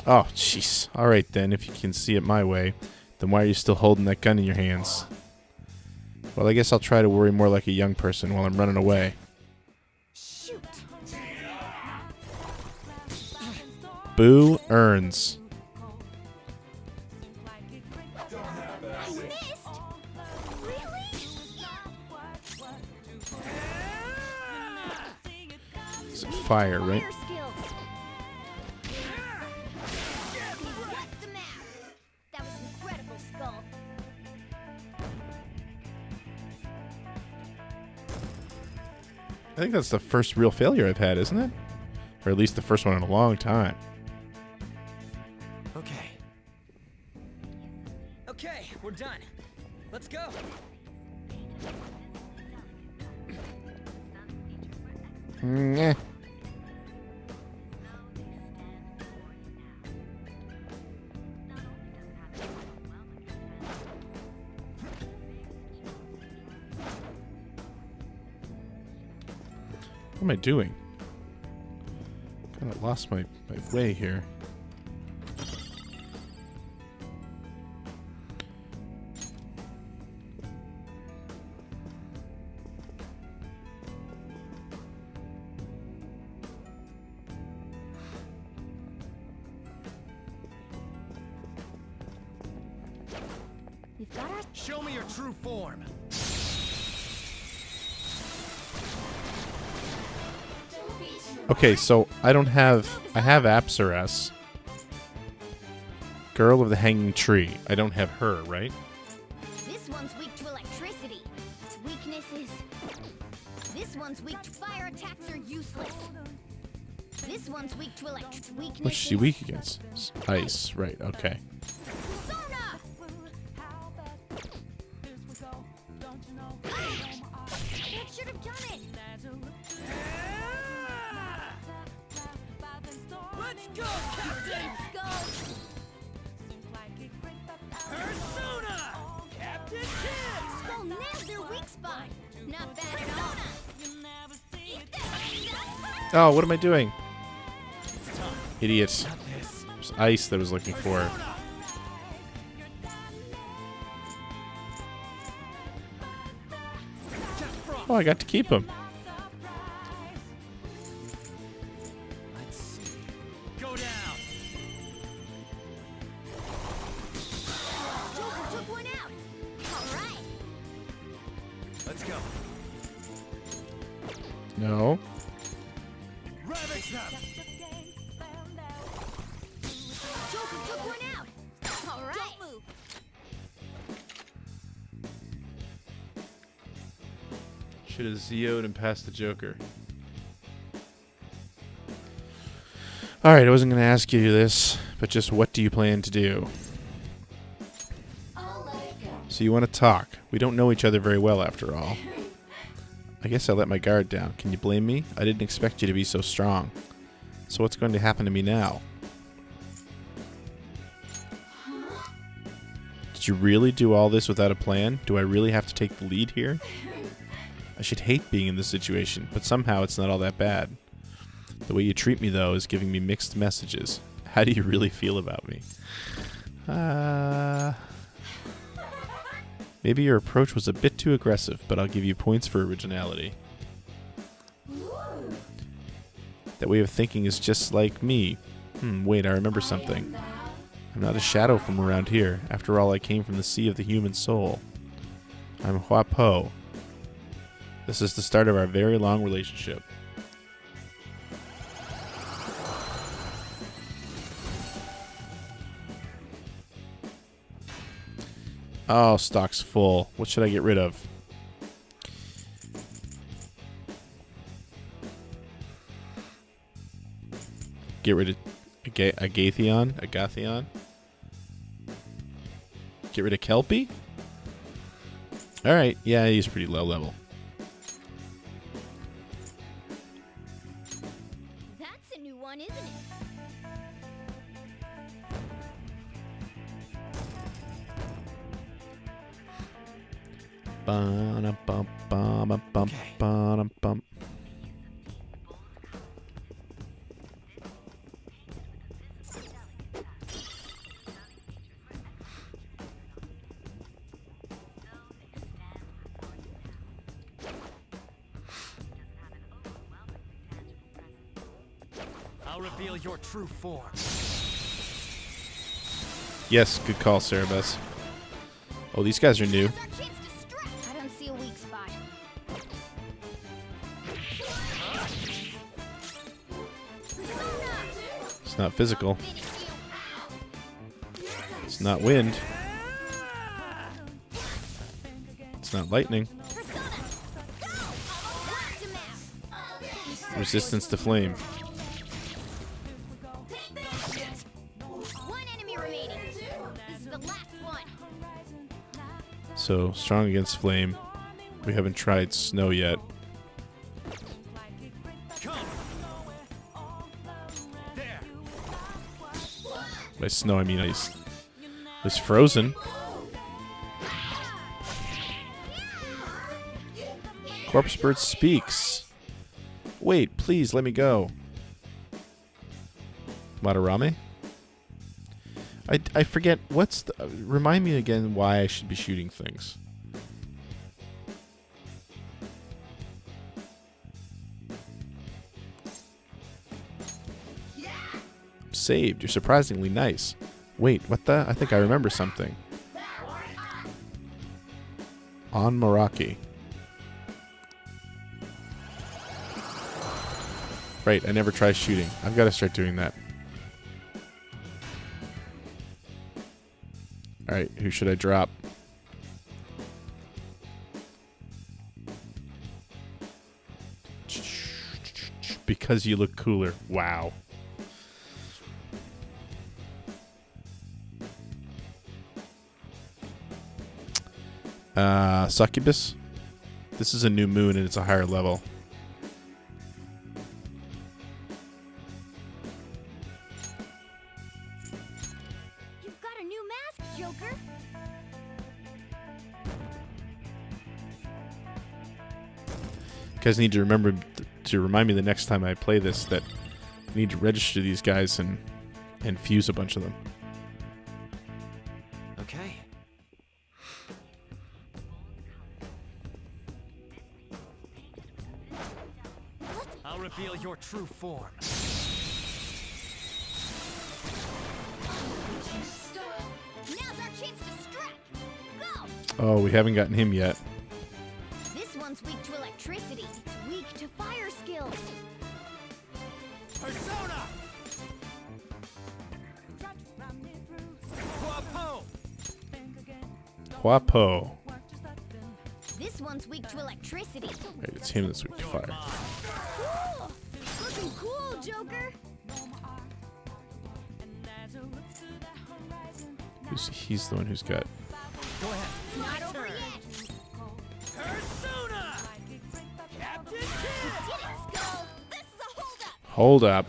Oh, jeez. Alright then, if you can see it my way, then why are you still holding that gun in your hands? Well, I guess I'll try to worry more like a young person while I'm running away. Shoot. Boo earns. I missed! Really? Is it fire, right? Fire skills! What's the map? That was incredible, Skull. I think that's the first real failure I've had, isn't it? Or at least the first one in a long time. Okay. Okay, we're done. Let's go. Yeah. What am I doing? Kind of lost my way here. We've got our... Show me your true form. Okay, so I don't have... I have Apsaras. Girl of the Hanging Tree. I don't have her, right? This one's weak to electricity. Its weakness is... This one's weak to fire attacks are useless. This one's weak to electric weakness. What's she weak against? Ice, right, okay. Persona! That should have done it. Let's go, Captain! Let's go. Persona! Captain Kidd! Skull nailed their weak spot. Not bad at all. Eat that. Oh, what am I doing? Idiot. It was ice that I was looking for. Oh, I got to keep him. Let's see. Go down. Joker took one out. All right. Let's go. No. Ravage them. Joker took one out. All right. Don't move. Should have ZO'd and passed the Joker. Alright, I wasn't going to ask you this, but just what do you plan to do? So you want to talk. We don't know each other very well after all. I guess I let my guard down. Can you blame me? I didn't expect you to be so strong. So what's going to happen to me now? Did you really do all this without a plan? Do I really have to take the lead here? I should hate being in this situation, but somehow it's not all that bad. The way you treat me, though, is giving me mixed messages. How do you really feel about me? Maybe your approach was a bit too aggressive, but I'll give you points for originality. That way of thinking is just like me. Wait, I remember something. I'm not a shadow from around here. After all, I came from the sea of the human soul. I'm Hua Po. This is the start of our very long relationship. Oh, stock's full. What should I get rid of? Get rid of Agathion? Agathion? Get rid of Kelpie? Alright, yeah, he's pretty low level. That's a new one, isn't it? Ba-na-bum-bum-bum-bum-bum. I'll reveal your true form. Yes, good call, Cerebus. Oh, these guys are new. Now's our chance to strike. I don't see a weak spot. It's not physical. It's not wind. It's not lightning. Resistance to flame. One enemy remaining. This is the last one. So, strong against flame. We haven't tried snow yet. By snow, I mean ice. It's frozen. Corpse Bird speaks. Wait, please, let me go. Madarame? I forget, what's the... remind me again why I should be shooting things. Saved. You're surprisingly nice. Wait, what the? I think I remember something. On Meraki. Right, I never try shooting. I've got to start doing that. Alright, who should I drop? Because you look cooler. Wow. Succubus. This is a new moon and it's a higher level. You've got a new mask, Joker. You guys need to remember to remind me the next time I play this that I need to register these guys and fuse a bunch of them. Okay. I'll reveal your true form. Now's our chance to strike. Go! Oh, we haven't gotten him yet. This one's weak to electricity. It's weak to fire skills. Persona! Guapo! Huapo. This one's weak to electricity. Right, it's him that's weak to fire. Cool! Looking cool, Joker. He's the one who's got... Go ahead. Not over yet. Persona! Captain Kidd! Did it, Skull? This is a holdup. Hold up.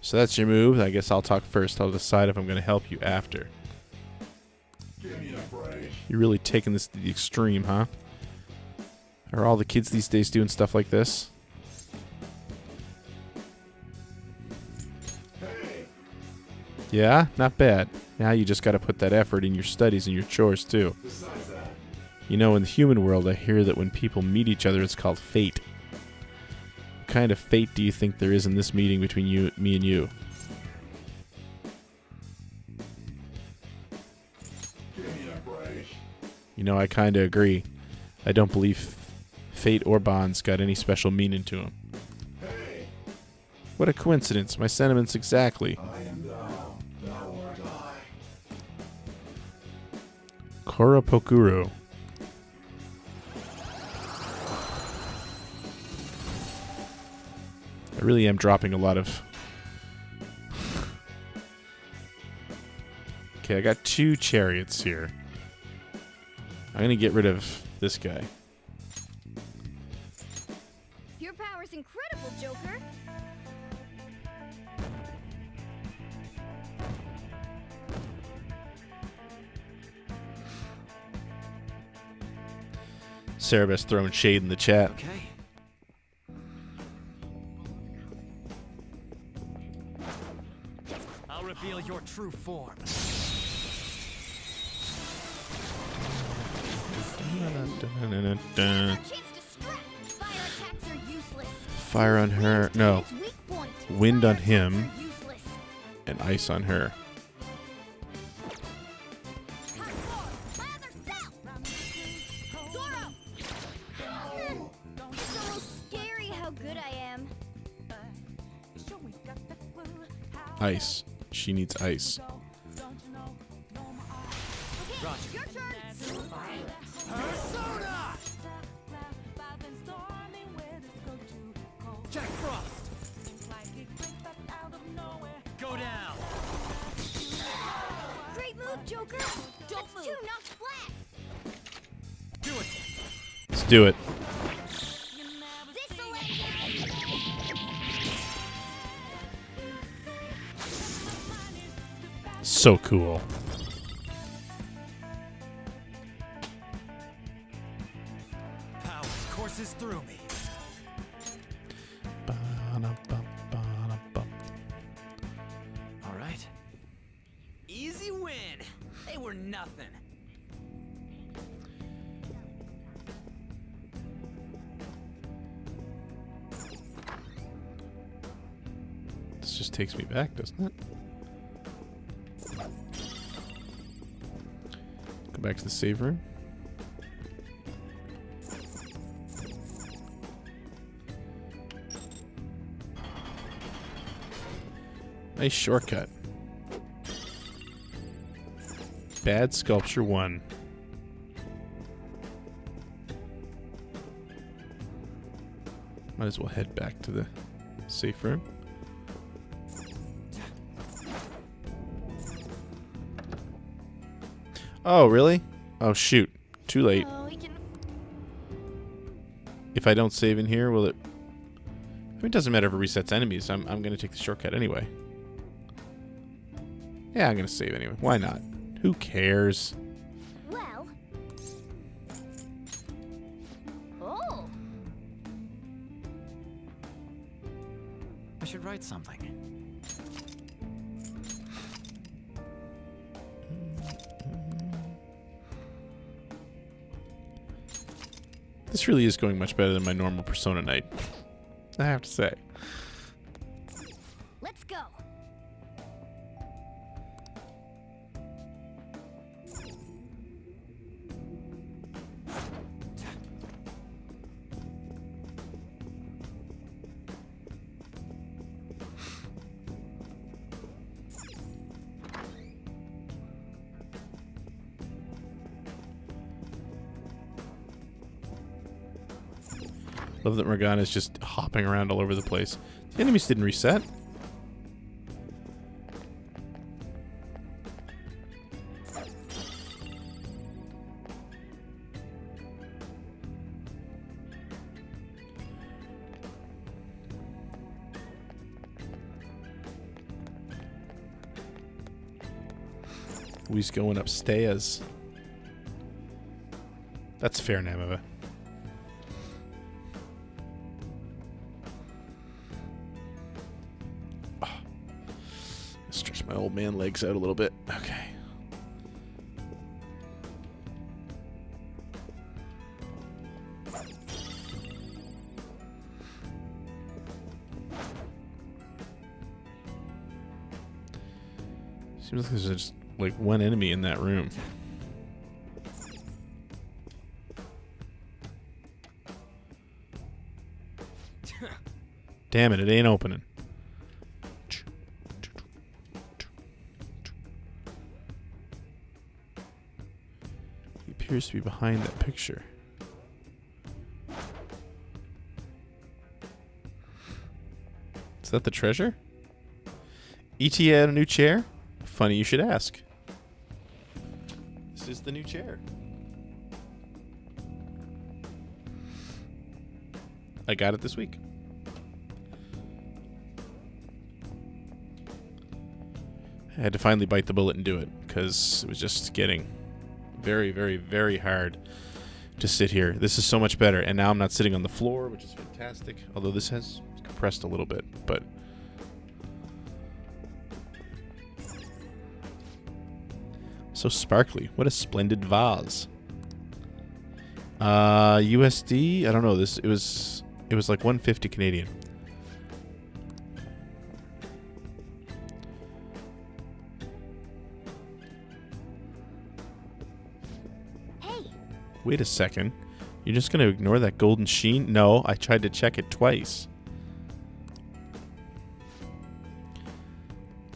So that's your move. I guess I'll talk first. I'll decide if I'm going to help you after. You're really taking this to the extreme, huh? Are all the kids these days doing stuff like this? Yeah, not bad. Now you just got to put that effort in your studies and your chores too. You know, in the human world, I hear that when people meet each other, it's called fate. What kind of fate do you think there is in this meeting between me and you? You know, I kind of agree. I don't believe fate or bonds got any special meaning to them. What a coincidence. My sentiments exactly. Korapokuro. I really am dropping a lot of... Okay, I got 2 chariots here. I'm going to get rid of this guy. Your power's incredible, Joker. Cerebus throwing shade in the chat. Okay. I'll reveal your true form. Fire on her. No. Wind on him. And ice on her. It's almost scary how good I am. Ice. She needs ice. Your turn. Persona! Jack Frost! Go down! Joker! Don't move! Two knocked flat! Do it. Let's do it. This'll let So cool. Power courses through me. All right. Easy win. They were nothing. This just takes me back, doesn't it? Go back to the save room. Nice shortcut. Bad Sculpture 1. Might as well head back to the safe room. Oh, really? Oh, shoot. Too late. If I don't save in here, will it... I mean, it doesn't matter if it resets enemies. I'm going to take the shortcut anyway. Yeah, I'm going to save anyway. Why not? Who cares? Well. Oh. I should write something. This really is going much better than my normal Persona night, I have to say. Let's go. Love that Morgana's just hopping around all over the place. The enemies didn't reset. He's going upstairs. That's fair, Namava. Stretch my old man legs out a little bit. Okay. Seems like there's just like one enemy in that room. Damn it, it ain't opening. He appears to be behind that picture. Is that the treasure? E.T. had a new chair? Funny you should ask. This is the new chair. I got it this week. I had to finally bite the bullet and do it because it was just getting very, very, very hard to sit here. This is so much better. And now I'm not sitting on the floor, which is fantastic. Although this has compressed a little bit, but... so sparkly. What a splendid vase. USD? I don't know. It was like 150 Canadian. Hey. Wait a second. You're just going to ignore that golden sheen? No, I tried to check it twice.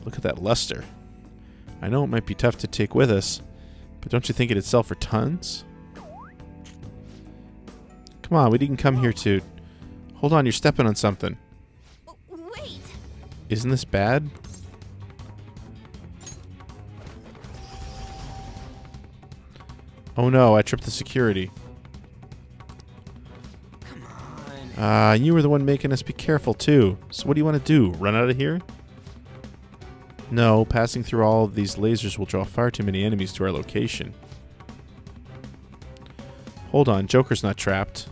Look at that luster. I know it might be tough to take with us, but don't you think it'd sell for tons? Come on, we didn't come here to... Hold on, you're stepping on something. Wait. Isn't this bad? Oh no, I tripped the security. Come on. You were the one making us be careful too. So what do you want to do? Run out of here? No, passing through all of these lasers will draw far too many enemies to our location. Hold on, Joker's not trapped.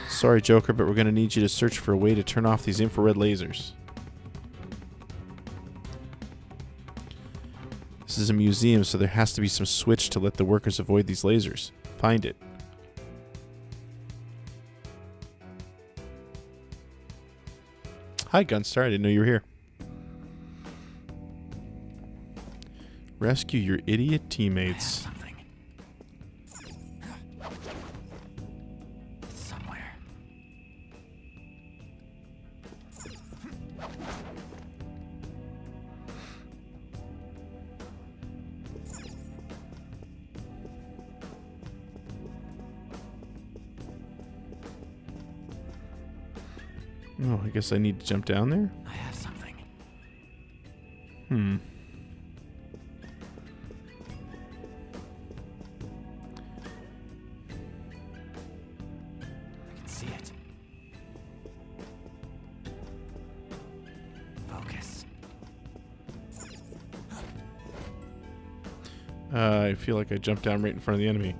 Sorry, Joker, but we're going to need you to search for a way to turn off these infrared lasers. This is a museum, so there has to be some switch to let the workers avoid these lasers. Find it. Hi, Gunstar. I didn't know you were here. Rescue your idiot teammates. Oh, I guess I need to jump down there? I have something. Hmm. I can see it. Focus. I feel like I jumped down right in front of the enemy.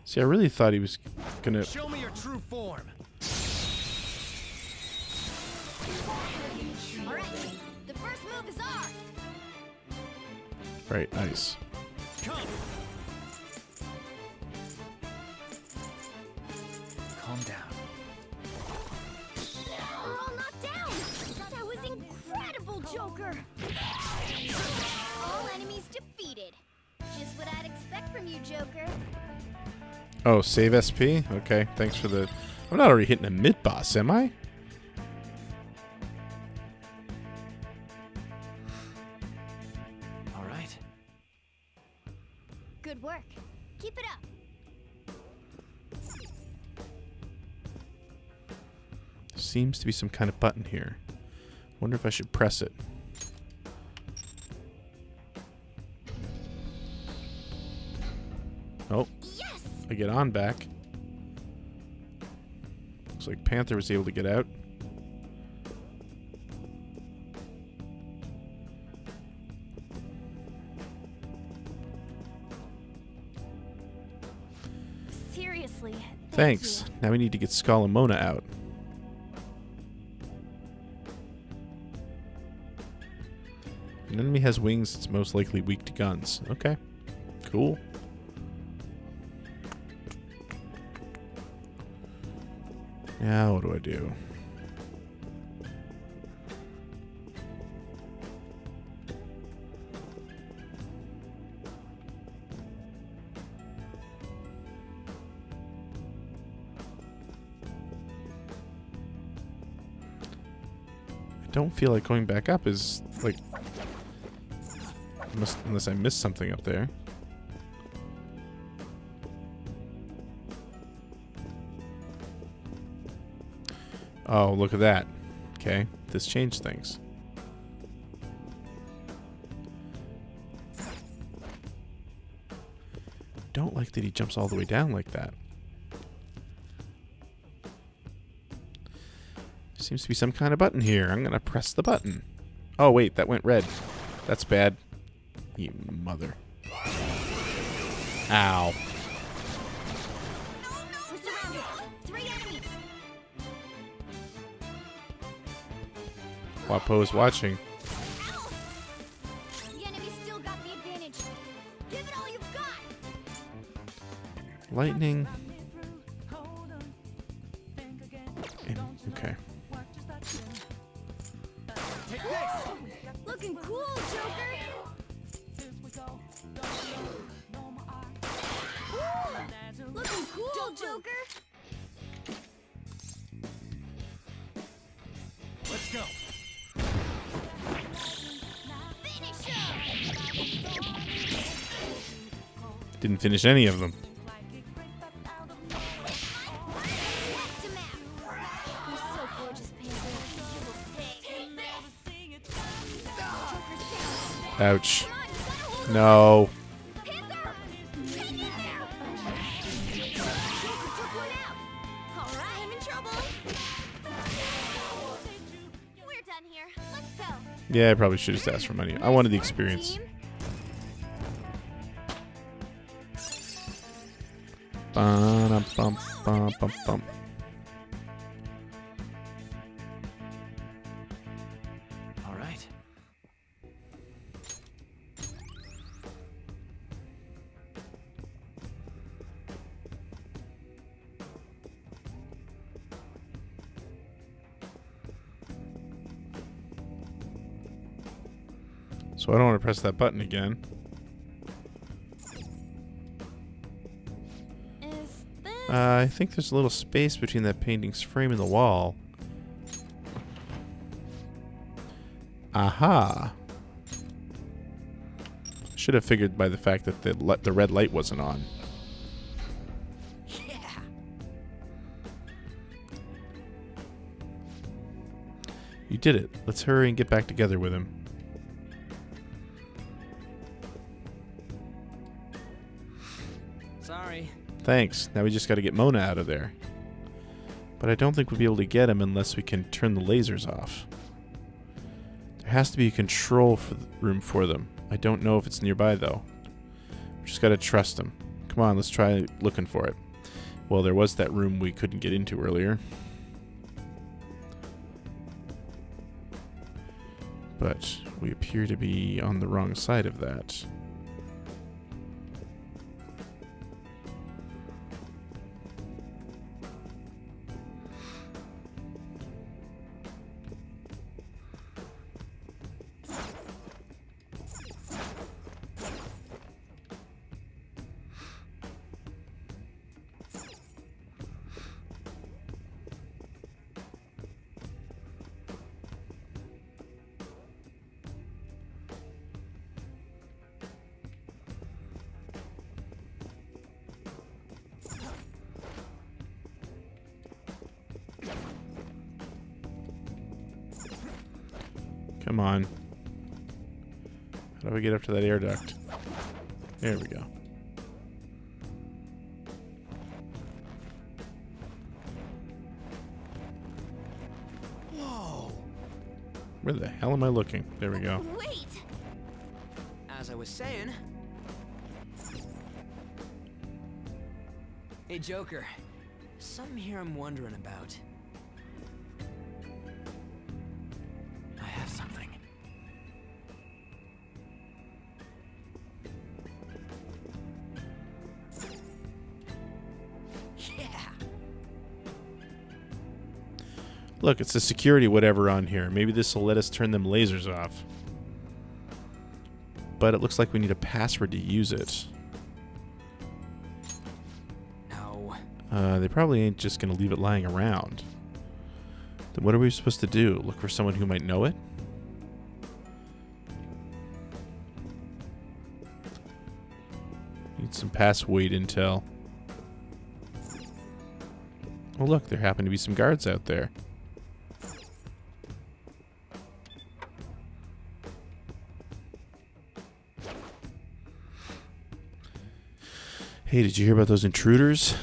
See, I really thought he was gonna... Show me your true form. All right, the first move is ours. Right, nice. Come. Calm down. We're all knocked down. That was incredible, Joker. All enemies defeated. Just what I'd expect from you, Joker. Oh, save SP? Okay, thanks for the... I'm not already hitting a mid-boss, am I? All right. Good work. Keep it up. Seems to be some kind of button here. Wonder if I should press it. Oh. Yes! I get on back. Looks like Panther was able to get out. Seriously. Thanks. You. Now we need to get Skull and Mona out. If an enemy has wings, it's most likely weak to guns. Okay. Cool. Now what do I do? I don't feel like going back up is like unless I missed something up there. Oh, look at that. Okay, this changed things. Don't like that he jumps all the way down like that. Seems to be some kind of button here. I'm gonna press the button. Oh wait, that went red. That's bad. You mother. Ow. We're surrounded. 3 enemies. Wapo is watching. Ow! The enemy still got the advantage. Give it all you've got. Lightning. And, okay. Take this. Looking cool, Joker. Joker? Let's go. Didn't finish any of them. You're so gorgeous, Panther. Ouch. No. Alright, I'm in trouble. We're done here. Let's go. Yeah, I probably should have just asked for money. I wanted the experience. Ba-dum-bum-bum-bum-bum. All right. So I don't want to press that button again. I think there's a little space between that painting's frame and the wall. Aha! Should have figured by the fact that the red light wasn't on. Yeah. You did it. Let's hurry and get back together with him. Sorry. Thanks. Now we just got to get Mona out of there. But I don't think we'll be able to get him unless we can turn the lasers off. There has to be a control room for them. I don't know if it's nearby, though. We just got to trust him. Come on, let's try looking for it. Well, there was that room we couldn't get into earlier. But we appear to be on the wrong side of that. Come on. How do I get up to that air duct? There we go. Whoa. Where the hell am I looking? There we go. Wait. As I was saying. Hey, Joker. Something here I'm wondering about. I have something. Yeah. Look, it's the security whatever on here. Maybe this will let us turn them lasers off. But it looks like we need a password to use it. No. They probably ain't just going to leave it lying around. Then what are we supposed to do? Look for someone who might know it? Need some password intel. Oh look, there happen to be some guards out there. Hey, did you hear about those intruders?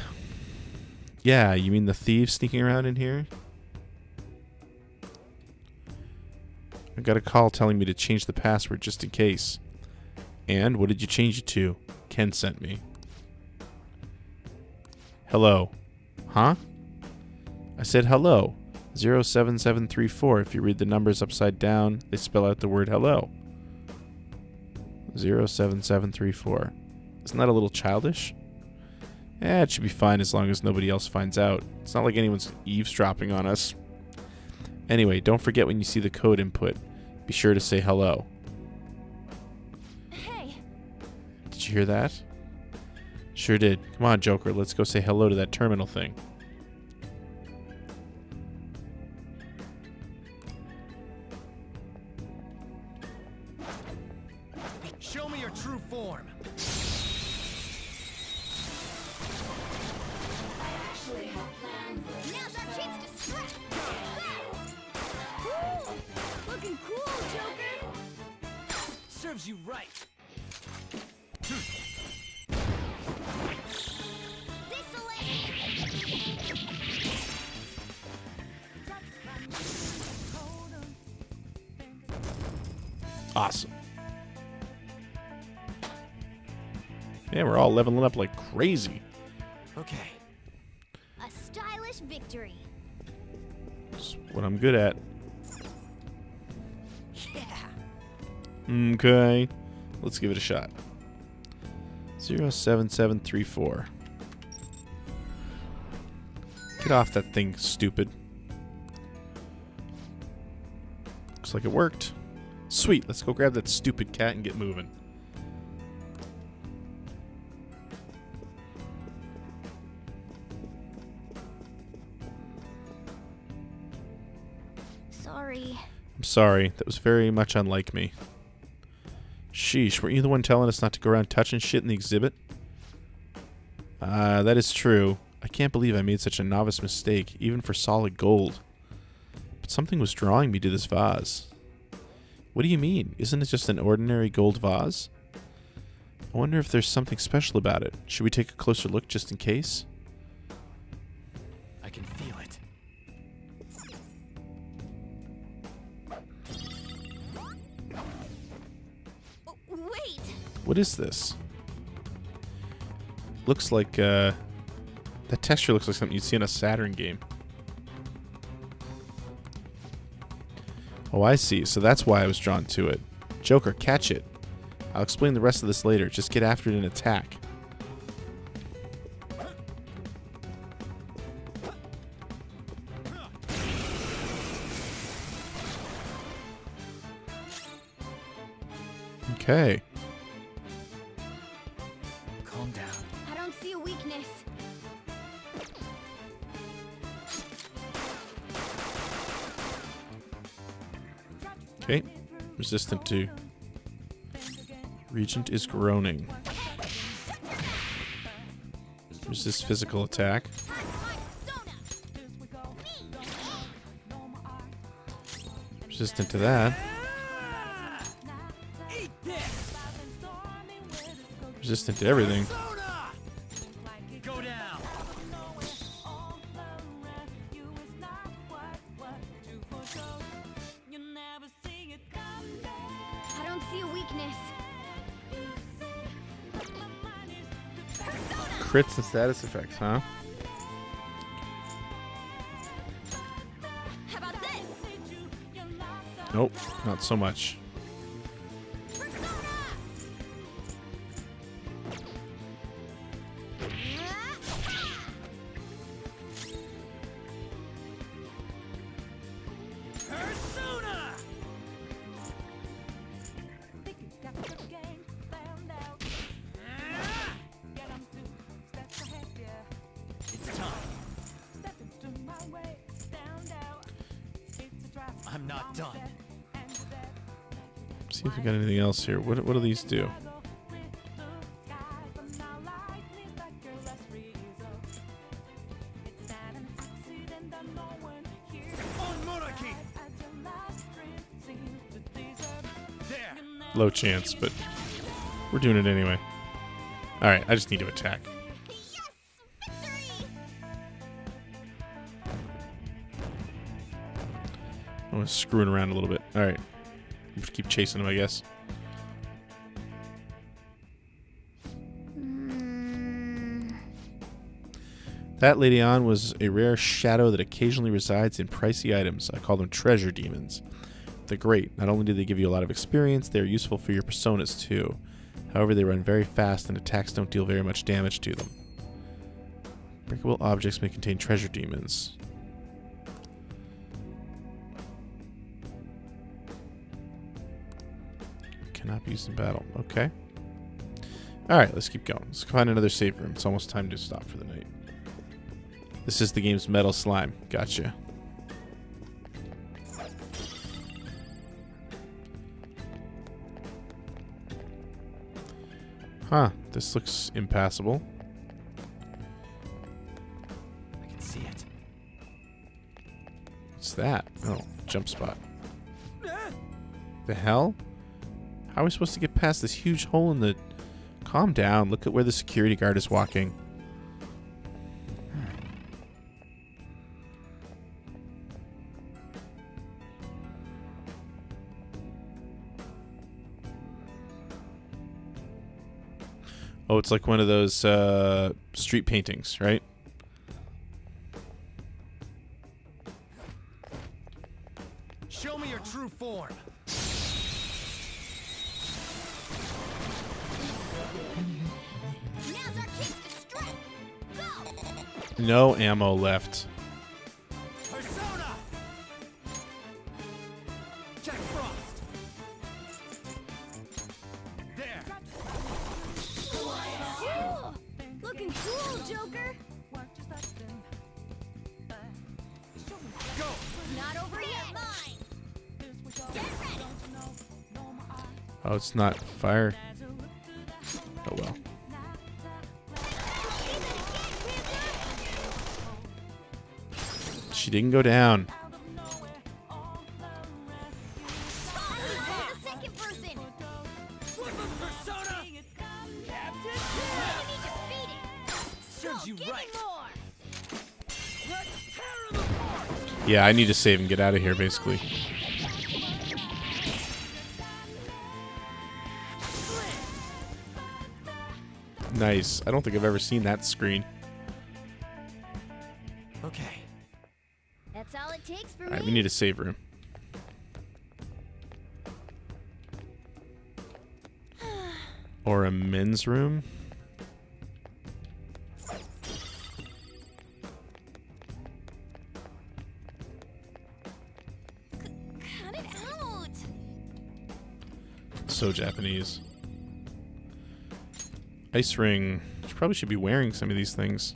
Yeah, you mean the thieves sneaking around in here? I got a call telling me to change the password just in case. And what did you change it to? Ken sent me. Hello. Huh? I said hello. 07734. If you read the numbers upside down, they spell out the word hello. 07734. Isn't that a little childish? It should be fine as long as nobody else finds out. It's not like anyone's eavesdropping on us. Anyway, don't forget when you see the code input. Be sure to say hello. Hey. Did you hear that? Sure did. Come on, Joker. Let's go say hello to that terminal thing. Show me your true form. Now's our chance to strike. Woo! Looking cool, Joker. Serves you right. Awesome. Yeah, we're all leveling up like crazy. Okay. A stylish victory. That's what I'm good at. Yeah. Okay. Let's give it a shot. 07734. Get off that thing, stupid. Looks like it worked. Sweet, let's go grab that stupid cat and get moving. Sorry. I'm sorry, that was very much unlike me. Sheesh, weren't you the one telling us not to go around touching shit in the exhibit? That is true. I can't believe I made such a novice mistake, even for solid gold. But something was drawing me to this vase. What do you mean? Isn't it just an ordinary gold vase? I wonder if there's something special about it. Should we take a closer look just in case? I can feel it. Wait! What is this? Looks like, that texture looks like something you'd see in a Saturn game. Oh, I see. So that's why I was drawn to it. Joker, catch it. I'll explain the rest of this later. Just get after it and attack. Okay. Calm down. I don't see a weakness. Okay. Resistant to. Regent is groaning. Resist physical attack. Resistant to that. Resistant to everything. Go down. I don't see a weakness. Crits and status effects, huh? How about this? Nope, not so much. I'm not done. See if we got anything else here. What do these do? On monarchy. There. Low chance, but we're doing it anyway. Alright, I just need to attack. I'm screwing around a little bit. Alright. Just keep chasing him, I guess. That lady on was a rare shadow that occasionally resides in pricey items. I call them treasure demons. They're great. Not only do they give you a lot of experience, they're useful for your personas too. However, they run very fast and attacks don't deal very much damage to them. Breakable objects may contain treasure demons. Cannot be used in battle. Okay. Alright, let's keep going. Let's find another save room. It's almost time to stop for the night. This is the game's metal slime. Gotcha. Huh, this looks impassable. I can see it. What's that? Oh, jump spot. The hell? How are we supposed to get past this huge hole in the... Calm down. Look at where the security guard is walking. Oh, it's like one of those street paintings, right? Show me your true form. Now's our chance to strike. Go! No ammo left. Persona! Jack Frost. There. Cool. Looking cool, Joker. Go. It's not over yet. Mine. Get ready. Oh, it's not fire. Oh well. She didn't go down. The second person. Persona! Captain! Enemy defeated. Serves you Give me right. more. Let's tear him apart! Yeah, I need to save and get out of here, basically. Nice. I don't think I've ever seen that screen. Okay. That's all it takes for Alright, me. we need a save room. Or a men's room. Cut it out. So Japanese. Ice ring. Probably should be wearing some of these things.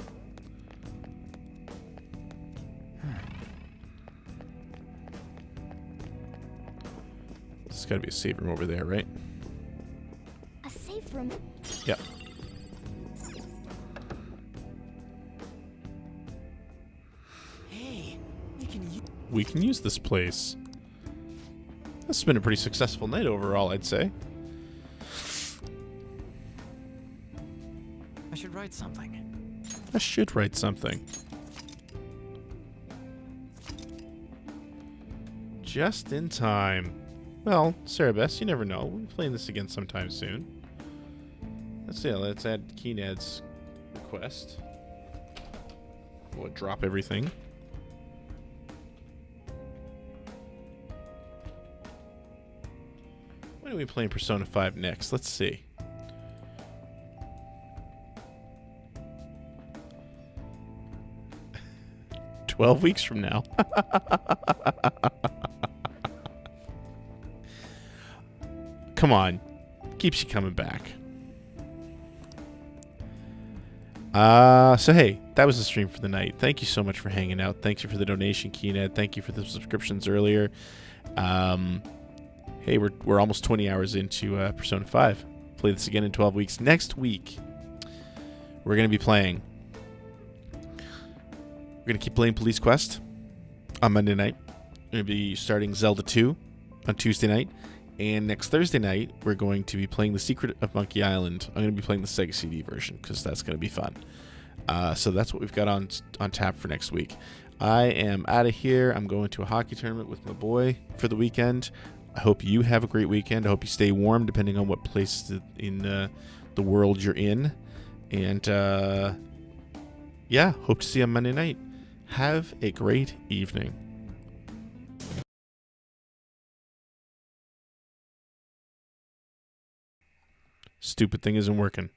There's got to be a save room over there, right? A safe room. Yep. Hey, We can use this place. This has been a pretty successful night overall, I'd say. I should write something. I should write something. Just in time. Well, Sarah Bess, you never know. We'll be playing this again sometime soon. Let's see. Let's add Keenad's request. We'll drop everything. When are we playing Persona 5 next? Let's see. "12 weeks from now." Come on. Keeps you coming back. So hey, that was the stream for the night. Thank you so much for hanging out. Thank you for the donation, Keenad. Thank you for the subscriptions earlier. Hey, we're almost 20 hours into Persona 5. Play this again in 12 weeks. Next week, we're going to be playing. We're going to keep playing Police Quest on Monday night. We're going to be starting Zelda 2 on Tuesday night. And next Thursday night, we're going to be playing The Secret of Monkey Island. I'm going to be playing the Sega CD version because that's going to be fun. So that's what we've got on tap for next week. I am out of here. I'm going to a hockey tournament with my boy for the weekend. I hope you have a great weekend. I hope you stay warm depending on what place in the world you're in. And yeah, hope to see you on Monday night. Have a great evening. Stupid thing isn't working.